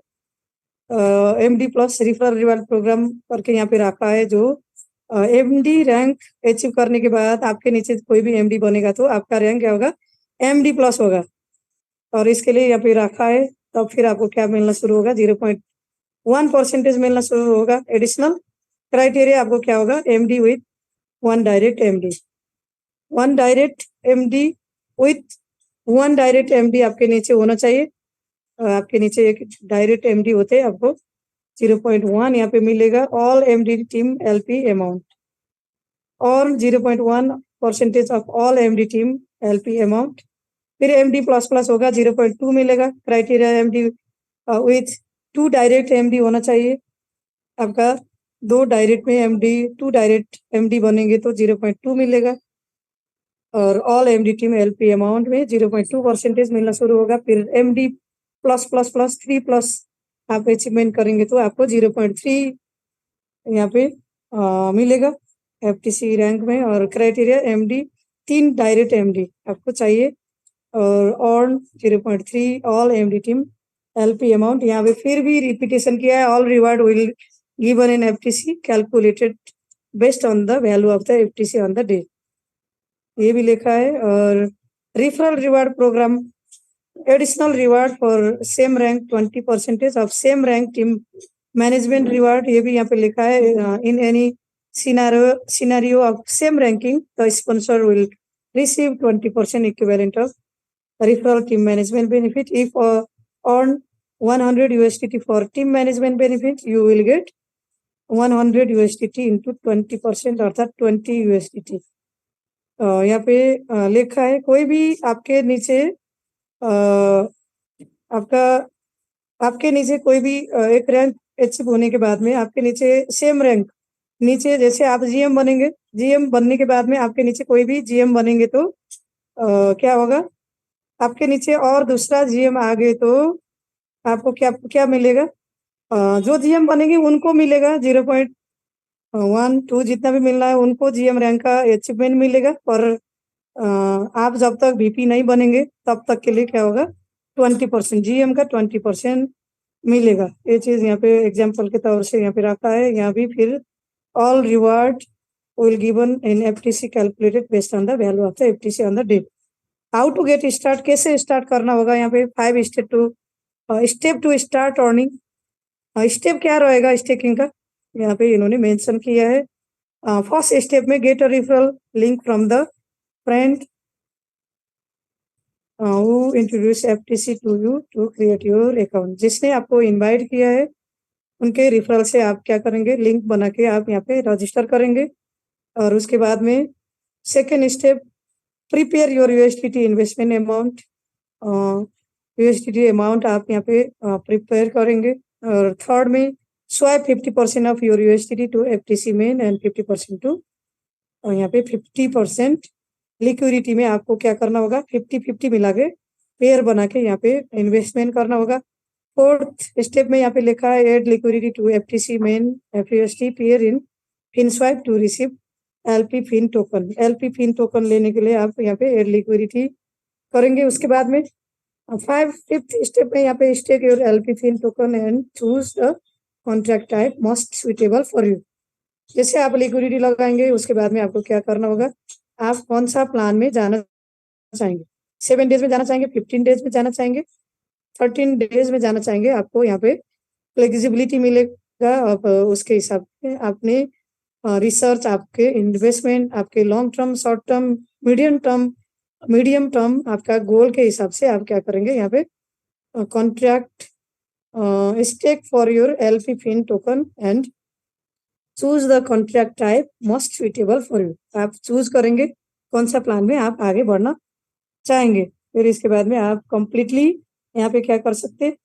MD plus referral reward program करके यहाँ पे रखा है। जो MD रैंक अचीव करने के बाद आपके नीचे कोई भी MD बनेगा तो आपका रैंक क्या होगा, MD प्लस होगा और इसके लिए यहाँ पे रखा है। तब फिर आपको क्या मिलना शुरू होगा, 0.1% मिलना शुरू होगा। एडिशनल क्राइटेरिया आपको क्या होगा, MD with 1 direct MD, 1 direct MD with 1 direct MD आपके नीचे होना चाहिए। आपके नीचे एक डायरेक्ट MD होते हैं, आपको 0.1 यहाँ पे मिलेगा। All MD team LP amount और 0.1% of all MD team LP amount. फिर MD प्लस प्लस होगा, 0.2 मिलेगा। Criteria MD with 2 direct MD होना चाहिए। आपका 2 डायरेक्ट में MD 2 डायरेक्ट MD बनेंगे तो 0.2 मिलेगा और all MD team LP amount में 0.2% मिलना शुरू होगा। फिर MD plus plus plus 3 plus आप अचीवमेंट करेंगे तो आपको 0.3 यहाँ पे मिलेगा FTC रैंक में। और क्राइटेरिया MD 3 डायरेक्ट MD आपको चाहिए और 0.3 all MD team LP amount. यहाँ पे फिर भी रिपीटेशन किया है, all reward will given in FTC calculated based on the value of the FTC on the day, ये भी लिखा है। और referral reward program additional reward for same rank 20% of same rank team management reward, ये भी यहाँ पे लिखा है। In any scenario of same ranking the sponsor will receive 20% equivalent of referral team management benefit. If on 100 USDT for team management benefit, you will get 100 USDT into 20% अर्थात 20 USDT। यहाँ पे लिखा है, कोई भी आपके नीचे आपके नीचे कोई भी एक रैंक अचीव होने के बाद में आपके नीचे सेम रैंक नीचे, जैसे आप GM बनेंगे, GM बनने के बाद में आपके नीचे कोई भी GM बनेंगे तो क्या होगा, आपके नीचे और दूसरा GM आ गए तो आपको क्या क्या मिलेगा, जो GM बनेंगे उनको मिलेगा 0.12 जितना भी मिलना है उनको GM रैंक का अचीवमेंट मिलेगा। पर आप जब तक VP नहीं बनेंगे तब तक के लिए क्या होगा, 20% GM का 20% मिलेगा। ये चीज यहाँ पे एग्जाम्पल के तौर से यहाँ पे रखा है। यहाँ भी फिर all reward will given in FTC calculated based on the value of the FTC on the day. How to get start, कैसे स्टार्ट करना होगा, यहाँ पे 5 step to start earning. Step क्या रहेगा स्टेकिंग का, यहाँ पे इन्होंने मेंशन किया है। फर्स्ट स्टेप में get a referral link from the friend who introduce FTC to you to create your account. जिसने आपको इनवाइट किया है उनके रेफरल से आप क्या करेंगे, लिंक बना के आप यहाँ पे रजिस्टर करेंगे। और उसके बाद में second step, prepare your USDT investment amount. USDT amount आप यहाँ पे प्रिपेयर करेंगे। और थर्ड में swipe 50% of your USDT to FTC main and 50% to, और यहाँ पे 50% लिक्विडिटी में आपको क्या करना होगा, 50-50 मिला के पेयर बना के यहाँ पे इन्वेस्टमेंट करना होगा। फोर्थ स्टेप में यहाँ पे लिखा है add liquidity to FTC main FUSD pair in FinSwipe to receive LP Fin token. LP Fin token लेने के लिए आप यहाँ पे एड लिक्विडिटी करेंगे। उसके बाद में फिफ्थ स्टेप में यहाँ पे stake your LP Fin token and choose the contract type most suitable for you. जैसे आप लिक्विडिटी लगाएंगे उसके बाद में आपको क्या करना होगा, आप कौन सा प्लान में जाना चाहेंगे, 7 डेज में जाना चाहेंगे, 15 डेज में जाना चाहेंगे, 13 डेज में जाना चाहेंगे, आपको यहाँ पे फ्लेक्सिबिलिटी मिलेगा। आप उसके हिसाब से आपने रिसर्च, आपके इन्वेस्टमेंट, आपके long term, short term, medium term आपका गोल के हिसाब से आप क्या करेंगे, यहाँ पे contract stake for your LP Fin token and choose the contract type most suitable for you. आप चूज करेंगे कौन सा प्लान में आप आगे बढ़ना चाहेंगे। फिर इसके बाद में आप कंप्लीटली यहाँ पे क्या कर सकते हैं,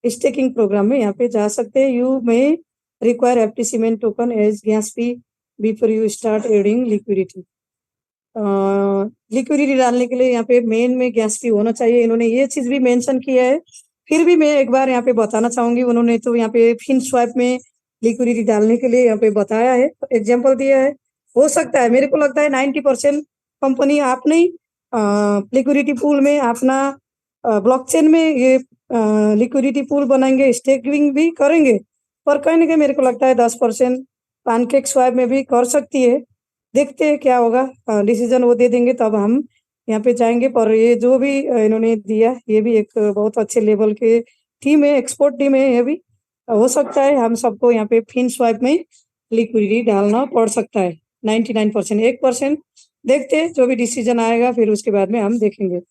स्टेकिंग प्रोग्राम में यहाँ पे जा सकते हैं। You may require FTC main token as gas fee before you start adding liquidity. Liquidity डालने के लिए यहाँ पे मेन में गैस फी होना चाहिए, इन्होंने ये चीज भी मेंशन किया है। फिर भी मैं एक बार यहाँ पे बताना चाहूंगी, उन्होंने तो यहाँ पे फिन स्वैप में लिक्विडिटी डालने के लिए यहाँ पे बताया है, एग्जाम्पल दिया है। हो सकता है, मेरे को लगता है 90% कंपनी आपने ही लिक्विडिटी पूल में अपना ब्लॉकचेन में ये लिक्विडिटी पूल बनाएंगे, स्टेकिंग भी करेंगे, पर कहीं ना कहीं मेरे को लगता है 10% पैनकेक स्वैप में भी कर सकती है। देखते हैं क्या होगा, डिसीजन वो दे देंगे तब हम यहाँ पे जाएंगे। पर ये जो भी इन्होंने दिया, ये भी एक बहुत अच्छे लेवल के टीम है, एक्सपोर्ट टीम है। ये भी हो सकता है हम सबको यहाँ पे फिन स्वैप में लिक्विडिटी डालना पड़ सकता है। 99%, 1% देखते हैं, जो भी डिसीजन आएगा फिर उसके बाद में हम देखेंगे।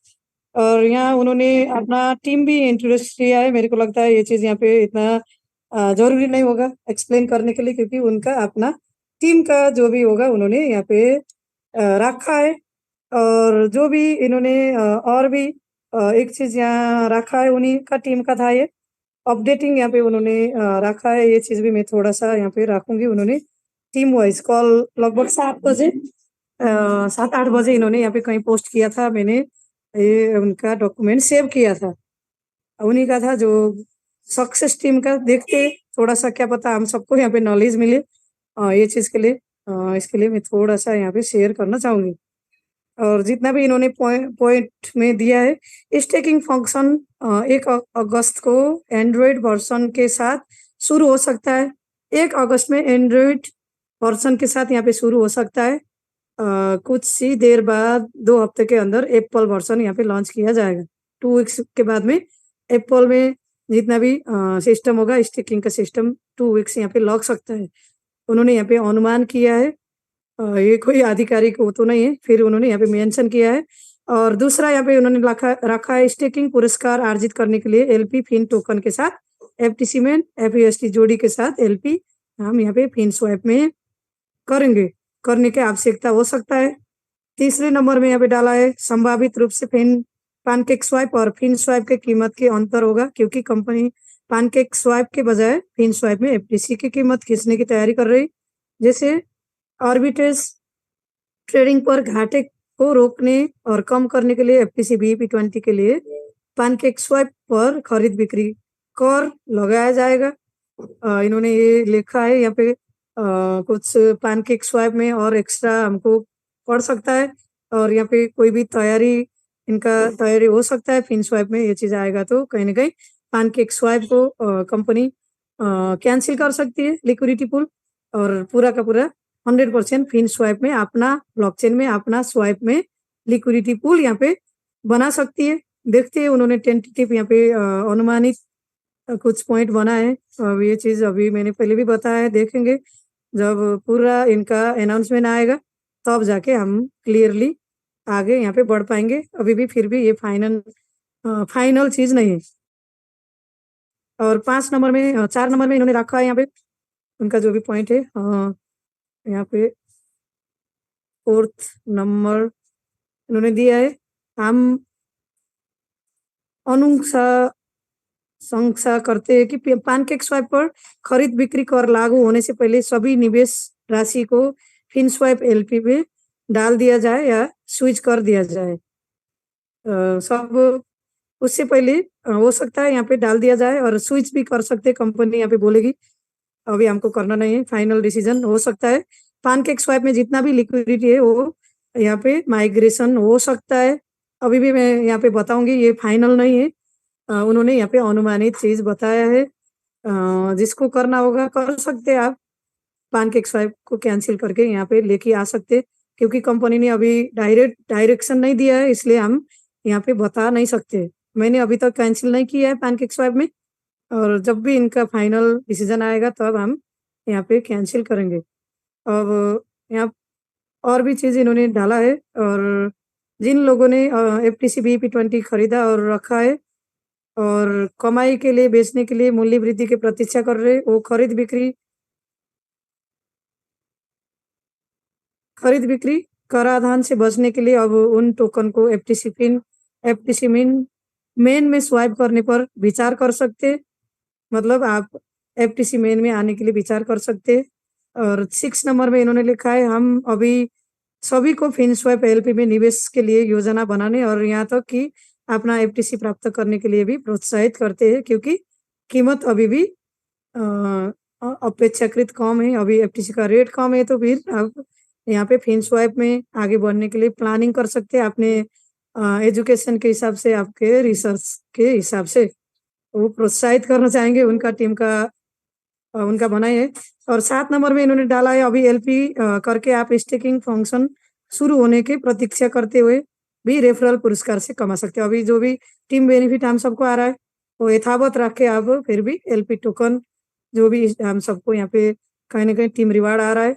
और यहाँ उन्होंने अपना टीम भी इंट्रोड्यूस किया है, मेरे को लगता है ये चीज यहाँ पे इतना जरूरी नहीं होगा एक्सप्लेन करने के लिए, क्योंकि उनका अपना टीम का जो भी होगा उन्होंने यहाँ पे रखा है। और जो भी इन्होंने और भी एक चीज यहाँ रखा है, उन्हीं का टीम का था ये अपडेटिंग, यहाँ पे उन्होंने रखा है। ये चीज भी मैं थोड़ा सा यहाँ पे रखूंगी। उन्होंने टीम वाइज कॉल लगभग 7 बजे, 7-8 बजे इन्होंने यहाँ पे कहीं पोस्ट किया था, मैंने ये उनका डॉक्यूमेंट सेव किया था, उन्हीं का था जो सक्सेस टीम का। देखते थोड़ा सा, क्या पता हम सबको यहाँ पे नॉलेज मिले ये चीज के लिए। इसके लिए मैं थोड़ा सा यहाँ पे शेयर करना चाहूंगी। और जितना भी इन्होंने पॉइंट में दिया है, स्टेकिंग फंक्शन 1 अगस्त को एंड्रॉयड वर्जन के साथ शुरू हो सकता है। 1 अगस्त में एंड्रॉयड वर्जन के साथ यहाँ पे शुरू हो सकता है। कुछ ही देर बाद 2 हफ्ते के अंदर एप्पल वर्जन यहाँ पे लॉन्च किया जाएगा। 2 वीक्स के बाद में एप्पल में जितना भी सिस्टम होगा, स्टेकिंग का सिस्टम 2 वीक्स यहाँ पे लग सकता है, उन्होंने यहाँ पे अनुमान किया है। ये कोई आधिकारिक वो तो नहीं है, फिर उन्होंने यहाँ पे मेंशन किया है। और दूसरा यहाँ पे उन्होंने रखा है स्टेकिंग पुरस्कार अर्जित करने के लिए एलपी फिन टोकन के साथ एफटीसी में एफईएसटी जोड़ी के साथ एलपी हम यहाँ पे फिन स्वैप में करेंगे, करने की आवश्यकता हो सकता है। तीसरे नंबर में यहाँ पे डाला है संभावित रूप से फिन पैनकेक स्वैप और फिन स्वैप के कीमत के अंतर होगा, क्योंकि कंपनी पैनकेक स्वैप के बजाय फिन स्वैप में एफटीसी की कीमत खींचने की तैयारी कर रही। जैसे आर्बिट्रेज ट्रेडिंग पर घाटे को रोकने और कम करने के लिए एफटीसी BEP20 के लिए पैनकेक स्वैप पर खरीद बिक्री कर लगाया जाएगा। इन्होंने ये लिखा है यहाँ पे, कुछ पैनकेक स्वैप में और एक्स्ट्रा हमको पड़ सकता है। और यहाँ पे कोई भी इनका तैयारी हो सकता है फिन स्वैप में ये चीज आएगा तो कहीं ना कहीं पैनकेक स्वैप को कंपनी कैंसिल कर सकती है लिक्विडिटी पूल, और पूरा का पूरा 100% फिन स्वैप में अपना ब्लॉकचेन में अपना स्वैप में लिक्विडिटी पूल यहाँ पे बना सकती है। देखते हैं, उन्होंने टेंटेटिव यहाँ पे अनुमानित कुछ पॉइंट बना है। अब ये चीज अभी मैंने पहले भी बताया है, देखेंगे जब पूरा इनका अनाउंसमेंट आएगा तब जाके हम क्लियरली आगे यहाँ पे बढ़ पाएंगे। अभी भी फिर भी ये फाइनल चीज नहीं है। और 5 नंबर में 4 नंबर में इन्होंने रखा है यहाँ पे उनका जो भी पॉइंट है, यहाँ पे 4th नंबर इन्होंने दिया है, हम अनुशंसा करते हैं कि पैनकेक स्वैप पर खरीद बिक्री कर लागू होने से पहले सभी निवेश राशि को फिन स्वैप एलपी में डाल दिया जाए या स्विच कर दिया जाए। सब उससे पहले हो सकता है यहाँ पे डाल दिया जाए और स्विच भी कर सकते, कंपनी यहाँ पे बोलेगी, अभी हमको करना नहीं है, फाइनल डिसीजन हो सकता है। पैनकेक स्वैप में जितना भी लिक्विडिटी है वो यहाँ पे माइग्रेशन हो सकता है, अभी भी मैं यहाँ पे बताऊंगी, ये फाइनल नहीं है। उन्होंने यहाँ पे अनुमानित चीज बताया है, जिसको करना होगा कर सकते हैं आप। पैनकेक स्वाइप को कैंसिल करके यहाँ पे लेके आ सकते, क्योंकि कंपनी ने अभी डायरेक्शन नहीं दिया है, इसलिए हम यहाँ पे बता नहीं सकते। मैंने अभी तक कैंसिल नहीं किया है पैनकेक स्वाइप में, और जब भी इनका फाइनल डिसीजन आएगा तब हम यहाँ पे कैंसिल करेंगे। अब यहाँ और भी चीज़ इन्होंने डाला है, और जिन लोगों ने एफटीसी बीईपी20 खरीदा और रखा है और कमाई के लिए बेचने के लिए मूल्य वृद्धि की प्रतीक्षा कर रहे, वो खरीद बिक्री कराधान से बचने के लिए अब उन टोकन को एफटीसी मेन में स्वाइप करने पर विचार कर सकते। मतलब आप एफटीसी मेन में आने के लिए विचार कर सकते। और 6 नंबर में इन्होंने लिखा है, हम अभी सभी को फिनस्वैप एलपी में निवेश के लिए योजना बनाने और यहाँ तक कि अपना एफटीसी प्राप्त करने के लिए भी प्रोत्साहित करते हैं, क्योंकि कीमत अभी भी अपेक्षाकृत कम है। अभी एफटीसी का रेट कम है, तो फिर आप यहाँ पे फिनस्वैप में आगे बढ़ने के लिए प्लानिंग कर सकते हैं अपने एजुकेशन के हिसाब से, आपके रिसर्च के हिसाब से। वो प्रोत्साहित करना चाहेंगे, उनका टीम का उनका बनाई है। और 7 नंबर में इन्होंने डाला है, अभी एलपी करके आप स्टेकिंग फंक्शन शुरू होने की प्रतीक्षा करते हुए भी रेफरल पुरस्कार से कमा सकते हो। अभी जो भी टीम बेनिफिट हम सबको आ रहा है, वो यथावत रख के आप फिर भी एलपी टोकन जो भी हम सबको यहाँ पे कहीं ना कहीं टीम रिवार्ड आ रहा है,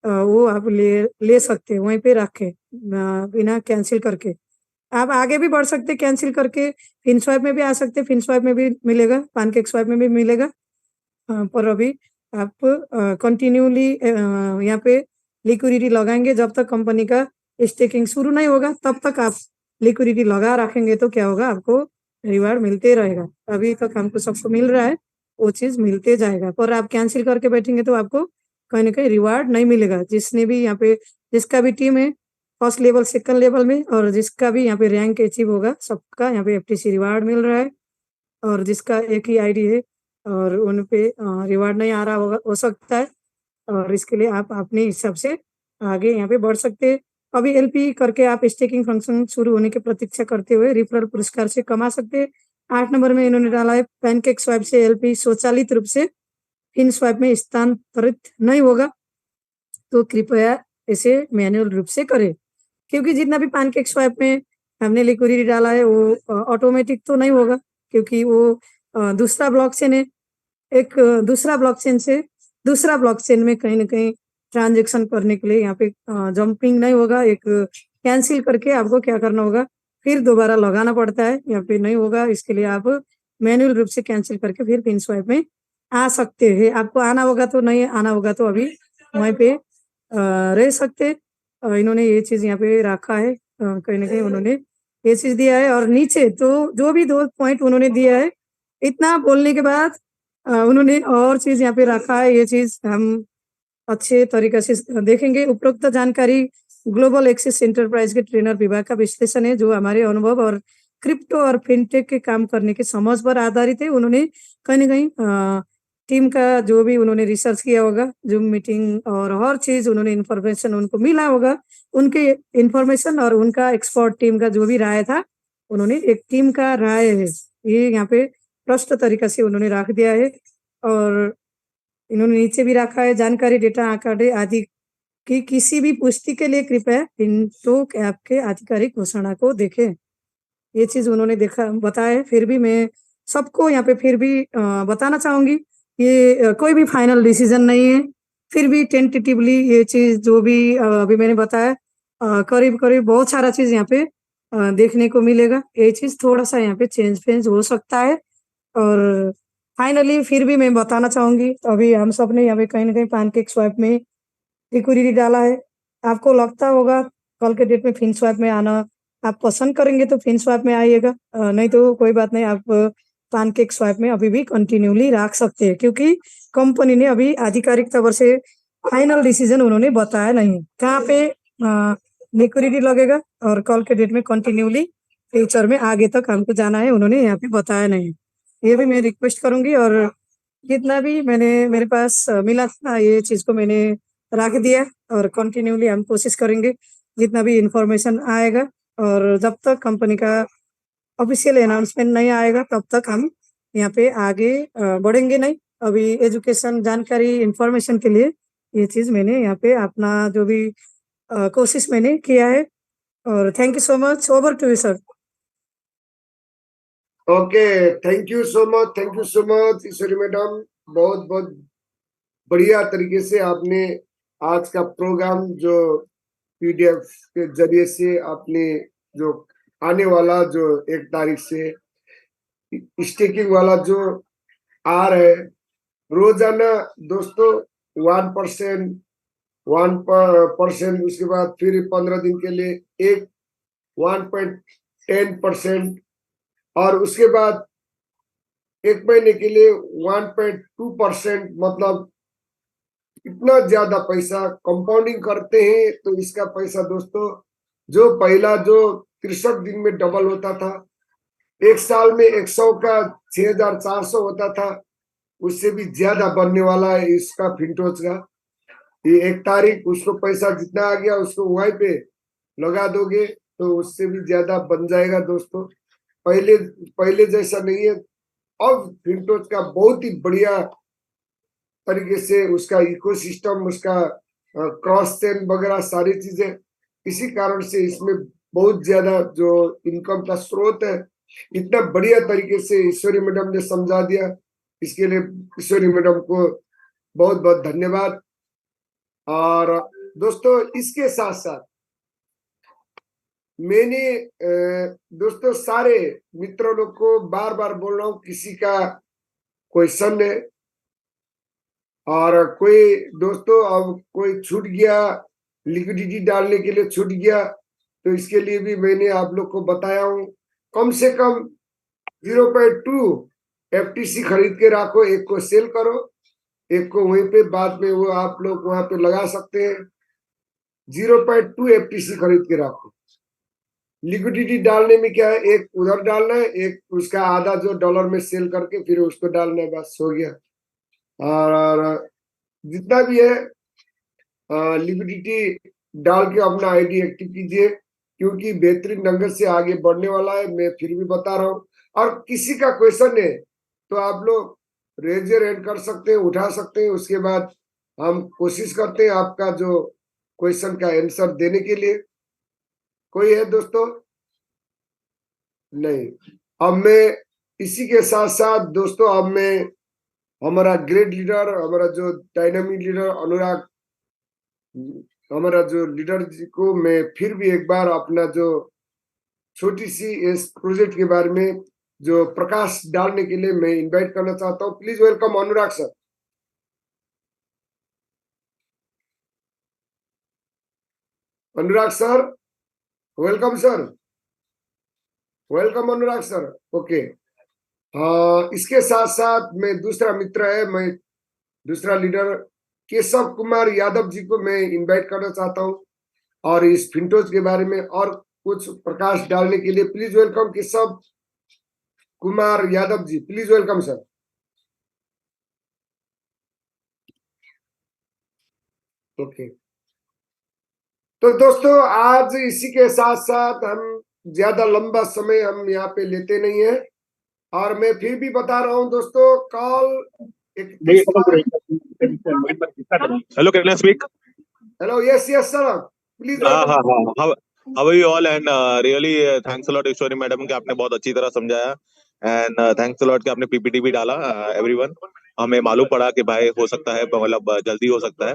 वो आप ले सकते हैं वहीं पे रख के, बिना कैंसिल करके। आप आगे भी बढ़ सकते कैंसिल करके, फिनस्वैप में भी आ सकते, फिनस्वैप में भी मिलेगा, पैनकेक स्वाइप में भी मिलेगा। पर अभी आप कंटिन्यूली यहाँ पे लिक्विडिटी लगाएंगे, जब तक कंपनी का स्टेकिंग शुरू नहीं होगा तब तक आप लिक्विडिटी लगा रखेंगे, तो क्या होगा, आपको रिवार्ड मिलते रहेगा। अभी तक हमको सबको मिल रहा है, वो चीज मिलते जाएगा। पर आप कैंसिल करके बैठेंगे तो आपको कहीं ना कहीं रिवार्ड नहीं मिलेगा। जिसने भी यहाँ पे, जिसका भी टीम है फर्स्ट लेवल सेकंड लेवल में, और जिसका भी यहाँ पे रैंक अचीव होगा, सबका यहाँ पे एफटीसी रिवार्ड मिल रहा है। और जिसका एक ही आईडी है और उन पे रिवार्ड नहीं आ रहा होगा, हो सकता है, और इसके लिए आप अपने हिसाब से आगे यहाँ पे बढ़ सकते हैं। अभी एलपी करके आप स्टेकिंग फंक्शन शुरू होने की प्रतीक्षा करते हुए रेफरल पुरस्कार से कमा सकते हैं। 8 नंबर में इन्होंने डाला है, पैनकेक स्वाइप से एलपी स्वचालित रूप से फिन स्वाइप में स्थानांतरित नहीं होगा, तो कृपया इसे मैनुअल रूप से करें। क्योंकि जितना भी पैनकेक स्वाइप में हमने लिक्विडिटी डाला है, वो ऑटोमेटिक तो नहीं होगा, क्योंकि वो दूसरा ब्लॉकचेन है। एक दूसरा ब्लॉकचेन से दूसरा ब्लॉकचेन में कहीं ना कहीं ट्रांजेक्शन करने के लिए यहाँ पे जंपिंग नहीं होगा। एक कैंसिल करके आपको क्या करना होगा, फिर दोबारा लगाना पड़ता है, यहाँ पे नहीं होगा। इसके लिए आप मैनुअल रूप से कैंसिल करके फिर फिन स्वाइप में आ सकते हैं। आपको आना होगा तो, नहीं आना होगा तो अभी वहीं पे रह सकते। इन्होंने ये चीज यहाँ पे रखा है, कहीं ना कहीं उन्होंने ये चीज दिया है। और नीचे तो जो भी 2 पॉइंट उन्होंने दिया है, इतना बोलने के बाद उन्होंने और चीज यहाँ पे रखा है। ये चीज हम अच्छे तरीके से देखेंगे। उपरोक्त जानकारी ग्लोबल एक्सिस एंटरप्राइज के ट्रेनर विभाग का विश्लेषण है, जो हमारे अनुभव और क्रिप्टो और फिनटेक के काम करने की समझ पर आधारित है। उन्होंने कहीं ना कहीं टीम का जो भी उन्होंने रिसर्च किया होगा, जूम मीटिंग और हर चीज उन्होंने इन्फॉर्मेशन उनको मिला होगा, उनके इन्फॉर्मेशन और उनका एक्सपर्ट टीम का जो भी राय था, उन्होंने एक टीम का राय है, ये यहाँ पे स्पष्ट तरीका से उन्होंने रख दिया है। और इन्होंने नीचे भी रखा है, जानकारी डेटा आंकड़े आदि की किसी भी पुष्टि के लिए कृपया फिनटोक ऐप के आधिकारिक घोषणा को देखें। ये चीज उन्होंने बताया। फिर भी मैं सबको यहाँ पे फिर भी बताना चाहूंगी, ये कोई भी फाइनल डिसीजन नहीं है। फिर भी टेंटेटिवली ये चीज जो भी अभी मैंने बताया, करीब करीब बहुत सारा चीज यहाँ पे देखने को मिलेगा। ये चीज थोड़ा सा यहाँ पे चेंज हो सकता है। और फाइनली फिर भी मैं बताना चाहूंगी, अभी हम सब ने यहाँ पे कहीं ना कहीं पैनकेक स्वाइप में लिक्विडिटी डाला है। आपको लगता होगा कल के डेट में फिन स्वाइप में आना आप पसंद करेंगे तो फिन स्वाइप में आइएगा, नहीं तो कोई बात नहीं, आप पैनकेक स्वाइप में अभी भी कंटिन्यूली रख सकते हैं, क्योंकि कंपनी ने अभी आधिकारिक तौर से फाइनल डिसीजन उन्होंने बताया नहीं कहाँ पे लिक्विडिटी लगेगा, और कल के डेट में कंटिन्यूली फ्यूचर में आगे तक हमको जाना है, उन्होंने यहाँ पे बताया नहीं। ये भी मैं रिक्वेस्ट करूंगी। और जितना भी मेरे पास मिला था, ये चीज को मैंने रख दिया, और कंटिन्यूली हम कोशिश करेंगे जितना भी इंफॉर्मेशन आएगा, और जब तक कंपनी का ऑफिशियल अनाउंसमेंट नहीं आएगा तब तक हम यहाँ पे आगे बढ़ेंगे नहीं। अभी एजुकेशन जानकारी इंफॉर्मेशन के लिए ये चीज मैंने यहाँ पे अपना जो भी कोशिश मैंने किया है। और thank you so much. Over to you sir. Okay, thank you so much Ishwari madam. बहुत बहुत बढ़िया तरीके से आपने आज का प्रोग्राम जो पीडीएफ के जरिए से आपने जो आने वाला जो 1 तारीख से स्टेकिंग वाला जो आ रहा है रोजाना दोस्तों 1%, 1%, उसके बाद फिर 15 दिन के लिए एक 1.10%, और उसके बाद 1 महीने के लिए 1.2%। मतलब इतना ज्यादा पैसा कंपाउंडिंग करते हैं तो इसका पैसा दोस्तों जो पहला जो 63 दिन में डबल होता था, 1 साल में 100 का 6400 होता था, उससे भी ज्यादा बनने वाला है इसका फिंटोज का। ये 1 तारीख उसको पैसा जितना आ गया उसको वहीं पे लगा दोगे तो उससे भी ज्यादा बन जाएगा दोस्तों। पहले पहले जैसा नहीं है। अब फिंटोज का बहुत ही बढ़िया तरीके से उसका इकोसिस्टम, उसका क्रॉस चेन वगैरह सारी चीजें, इसी कारण से इसमें बहुत ज्यादा जो इनकम का स्रोत है इतना बढ़िया तरीके से ईश्वरी मैडम ने समझा दिया। इसके लिए ईश्वरी मैडम को बहुत बहुत धन्यवाद। और दोस्तों इसके साथ साथ मैंने दोस्तों सारे मित्रों लोग को बार बार बोल रहा हूँ, किसी का क्वेश्चन है और कोई दोस्तों अब कोई छूट गया, लिक्विडिटी डालने के लिए छूट गया, तो इसके लिए भी मैंने आप लोग को बताया हूँ कम से कम 0.2 एफटीसी खरीद के रखो, एक को सेल करो, एक को वहीं पे बाद में वो आप लोग वहां पे लगा सकते हैं। 0.2 एफटीसी खरीद के रखो। लिक्विडिटी डालने में क्या है, एक उधर डालना है, एक उसका आधा जो डॉलर में सेल करके फिर उसको डालना है, बस हो गया। और जितना भी है लिक्विडिटी डाल के अपना आईडी एक्टिव कीजिए, क्योंकि बेहतरीन ढंग से आगे बढ़ने वाला है। मैं फिर भी बता रहा हूँ, और किसी का क्वेश्चन है तो आप लोग रेज योर हैंड कर सकते हैं, उठा सकते हैं। उसके बाद हम कोशिश करते हैं आपका जो क्वेश्चन का आंसर देने के लिए। कोई है दोस्तों? नहीं। अब मैं इसी के साथ साथ दोस्तों अब मैं हमारा ग्रेट लीडर, हमारा जो डायनामिक लीडर अनुराग, हमारा जो लीडर जी को मैं फिर भी एक बार अपना जो छोटी सी इस प्रोजेक्ट के बारे में जो प्रकाश डालने के लिए मैं इनवाइट करना चाहता हूँ। Please welcome Anurag sir. Anurag sir, welcome sir. Welcome Anurag sir. Okay. हाँ, इसके साथ साथ मैं दूसरा मित्र है, मैं दूसरा लीडर केशव कुमार यादव जी को मैं इनवाइट करना चाहता हूँ और इस फिंटोज के बारे में और कुछ प्रकाश डालने के लिए please welcome Keshav Kumar Yadav ji, please welcome sir. Okay. तो दोस्तों आज इसी के साथ साथ हम ज्यादा लंबा समय हम यहाँ पे लेते नहीं है, और मैं फिर भी बता रहा हूँ दोस्तों, कल 31 Hello, can I speak? Hello, yes yes sir, please हाँ वेलकम। हाँ हाँ how are you all and really thanks a lot Ishwari madam कि आपने बहुत अच्छी तरह समझाया एंड थैंक्स a lot कि आपने पीपीटी भी डाला एवरीवन। हमें मालूम पड़ा कि भाई हो सकता है, मतलब जल्दी हो सकता है।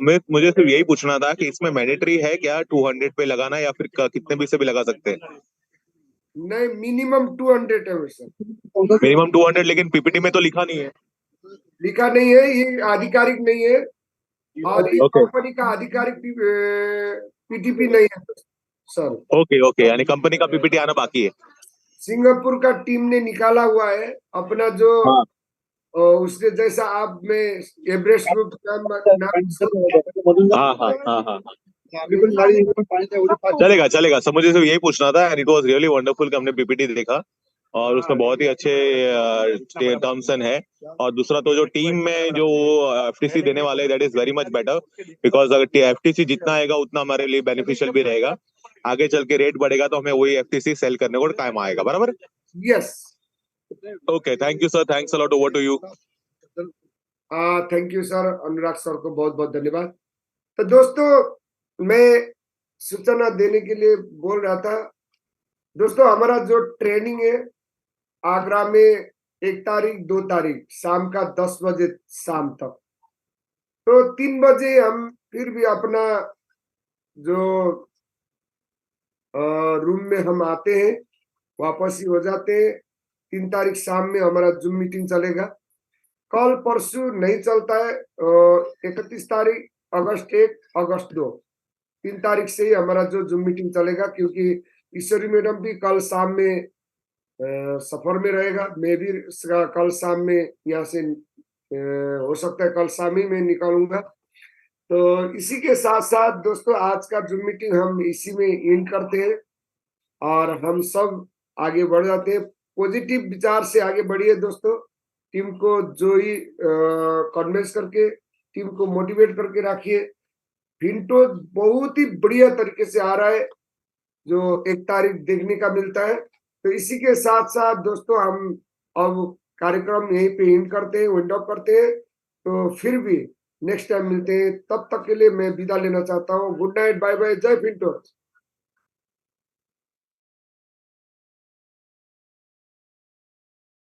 मुझे सिर्फ यही पूछना था कि इसमें मैंडेटरी है क्या 200 पे लगाना, या फिर कितने भी से भी लगा सकते हैं? नहीं, मिनिमम 200 है सर। मिनिमम 200, लेकिन पीपीटी में तो लिखा नहीं है। लिखा नहीं है, ये आधिकारिक नहीं है और ये ओके कंपनी का आधिकारिक पीटीपी नहीं है सर। ओके ओके, यानी कंपनी का पीपीटी आना बाकी है। सिंगापुर का टीम ने निकाला हुआ है अपना जो हाँ उसके जैसा आप में एवरेस्ट ग्रुप का हाँ हाँ हाँ हाँ, चलेगा चलेगा। सब मुझे सिर्फ यही पूछना था and it was really wonderful कि हमने पीपीटी देखा और उसमें बहुत ही अच्छे टर्म्स एंड है। और दूसरा तो जो टीम में जो एफटीसी देने वाले that is very much better, because अगर एफटीसी जितना आएगा उतना हमारे लिए बेनिफिशियल भी रहेगा। आगे चल के रेट बढ़ेगा तो हमें वही एफटीसी सेल करने को टाइम आएगा, बराबर। Yes. Okay, thank you sir, thanks a lot, over to you. Thank you sir, Anurag sir को बहुत बहुत धन्यवाद। तो दोस्तों मैं सूचना देने के लिए बोल रहा था, दोस्तों हमारा जो ट्रेनिंग है आगरा में 1 तारीख 2 तारीख शाम का 10 बजे शाम तक, तो 3 बजे हम फिर भी अपना जो रूम में हम आते हैं वापस ही हो जाते हैं। 3 तारीख शाम में हमारा जूम मीटिंग चलेगा। कल परसों नहीं चलता है। 31 तारीख, अगस्त 1, अगस्त 2, 3 तारीख से ही हमारा जो जूम मीटिंग चलेगा, क्योंकि ईश्वरी मैडम भी कल शाम में सफर में रहेगा। मैं भी कल शाम में यहाँ से हो सकता है कल शाम ही में निकलूंगा। तो इसी के साथ साथ दोस्तों आज का जूम मीटिंग हम इसी में एंड करते हैं और हम सब आगे बढ़ जाते हैं। पॉजिटिव विचार से आगे बढ़िए दोस्तों। टीम को जो ही कन्विंस करके टीम को मोटिवेट करके रखिए। फिंटो बहुत ही बढ़िया तरीके से आ रहा है जो 1 तारीख देखने का मिलता है। तो इसी के साथ साथ दोस्तों हम अब कार्यक्रम यहीं पे एंड करते हैं, वाइंड अप करते हैं। तो फिर भी नेक्स्ट टाइम मिलते हैं, तब तक के लिए मैं विदा लेना चाहता हूँ। गुड नाइट, बाय बाय, जय फिंटो।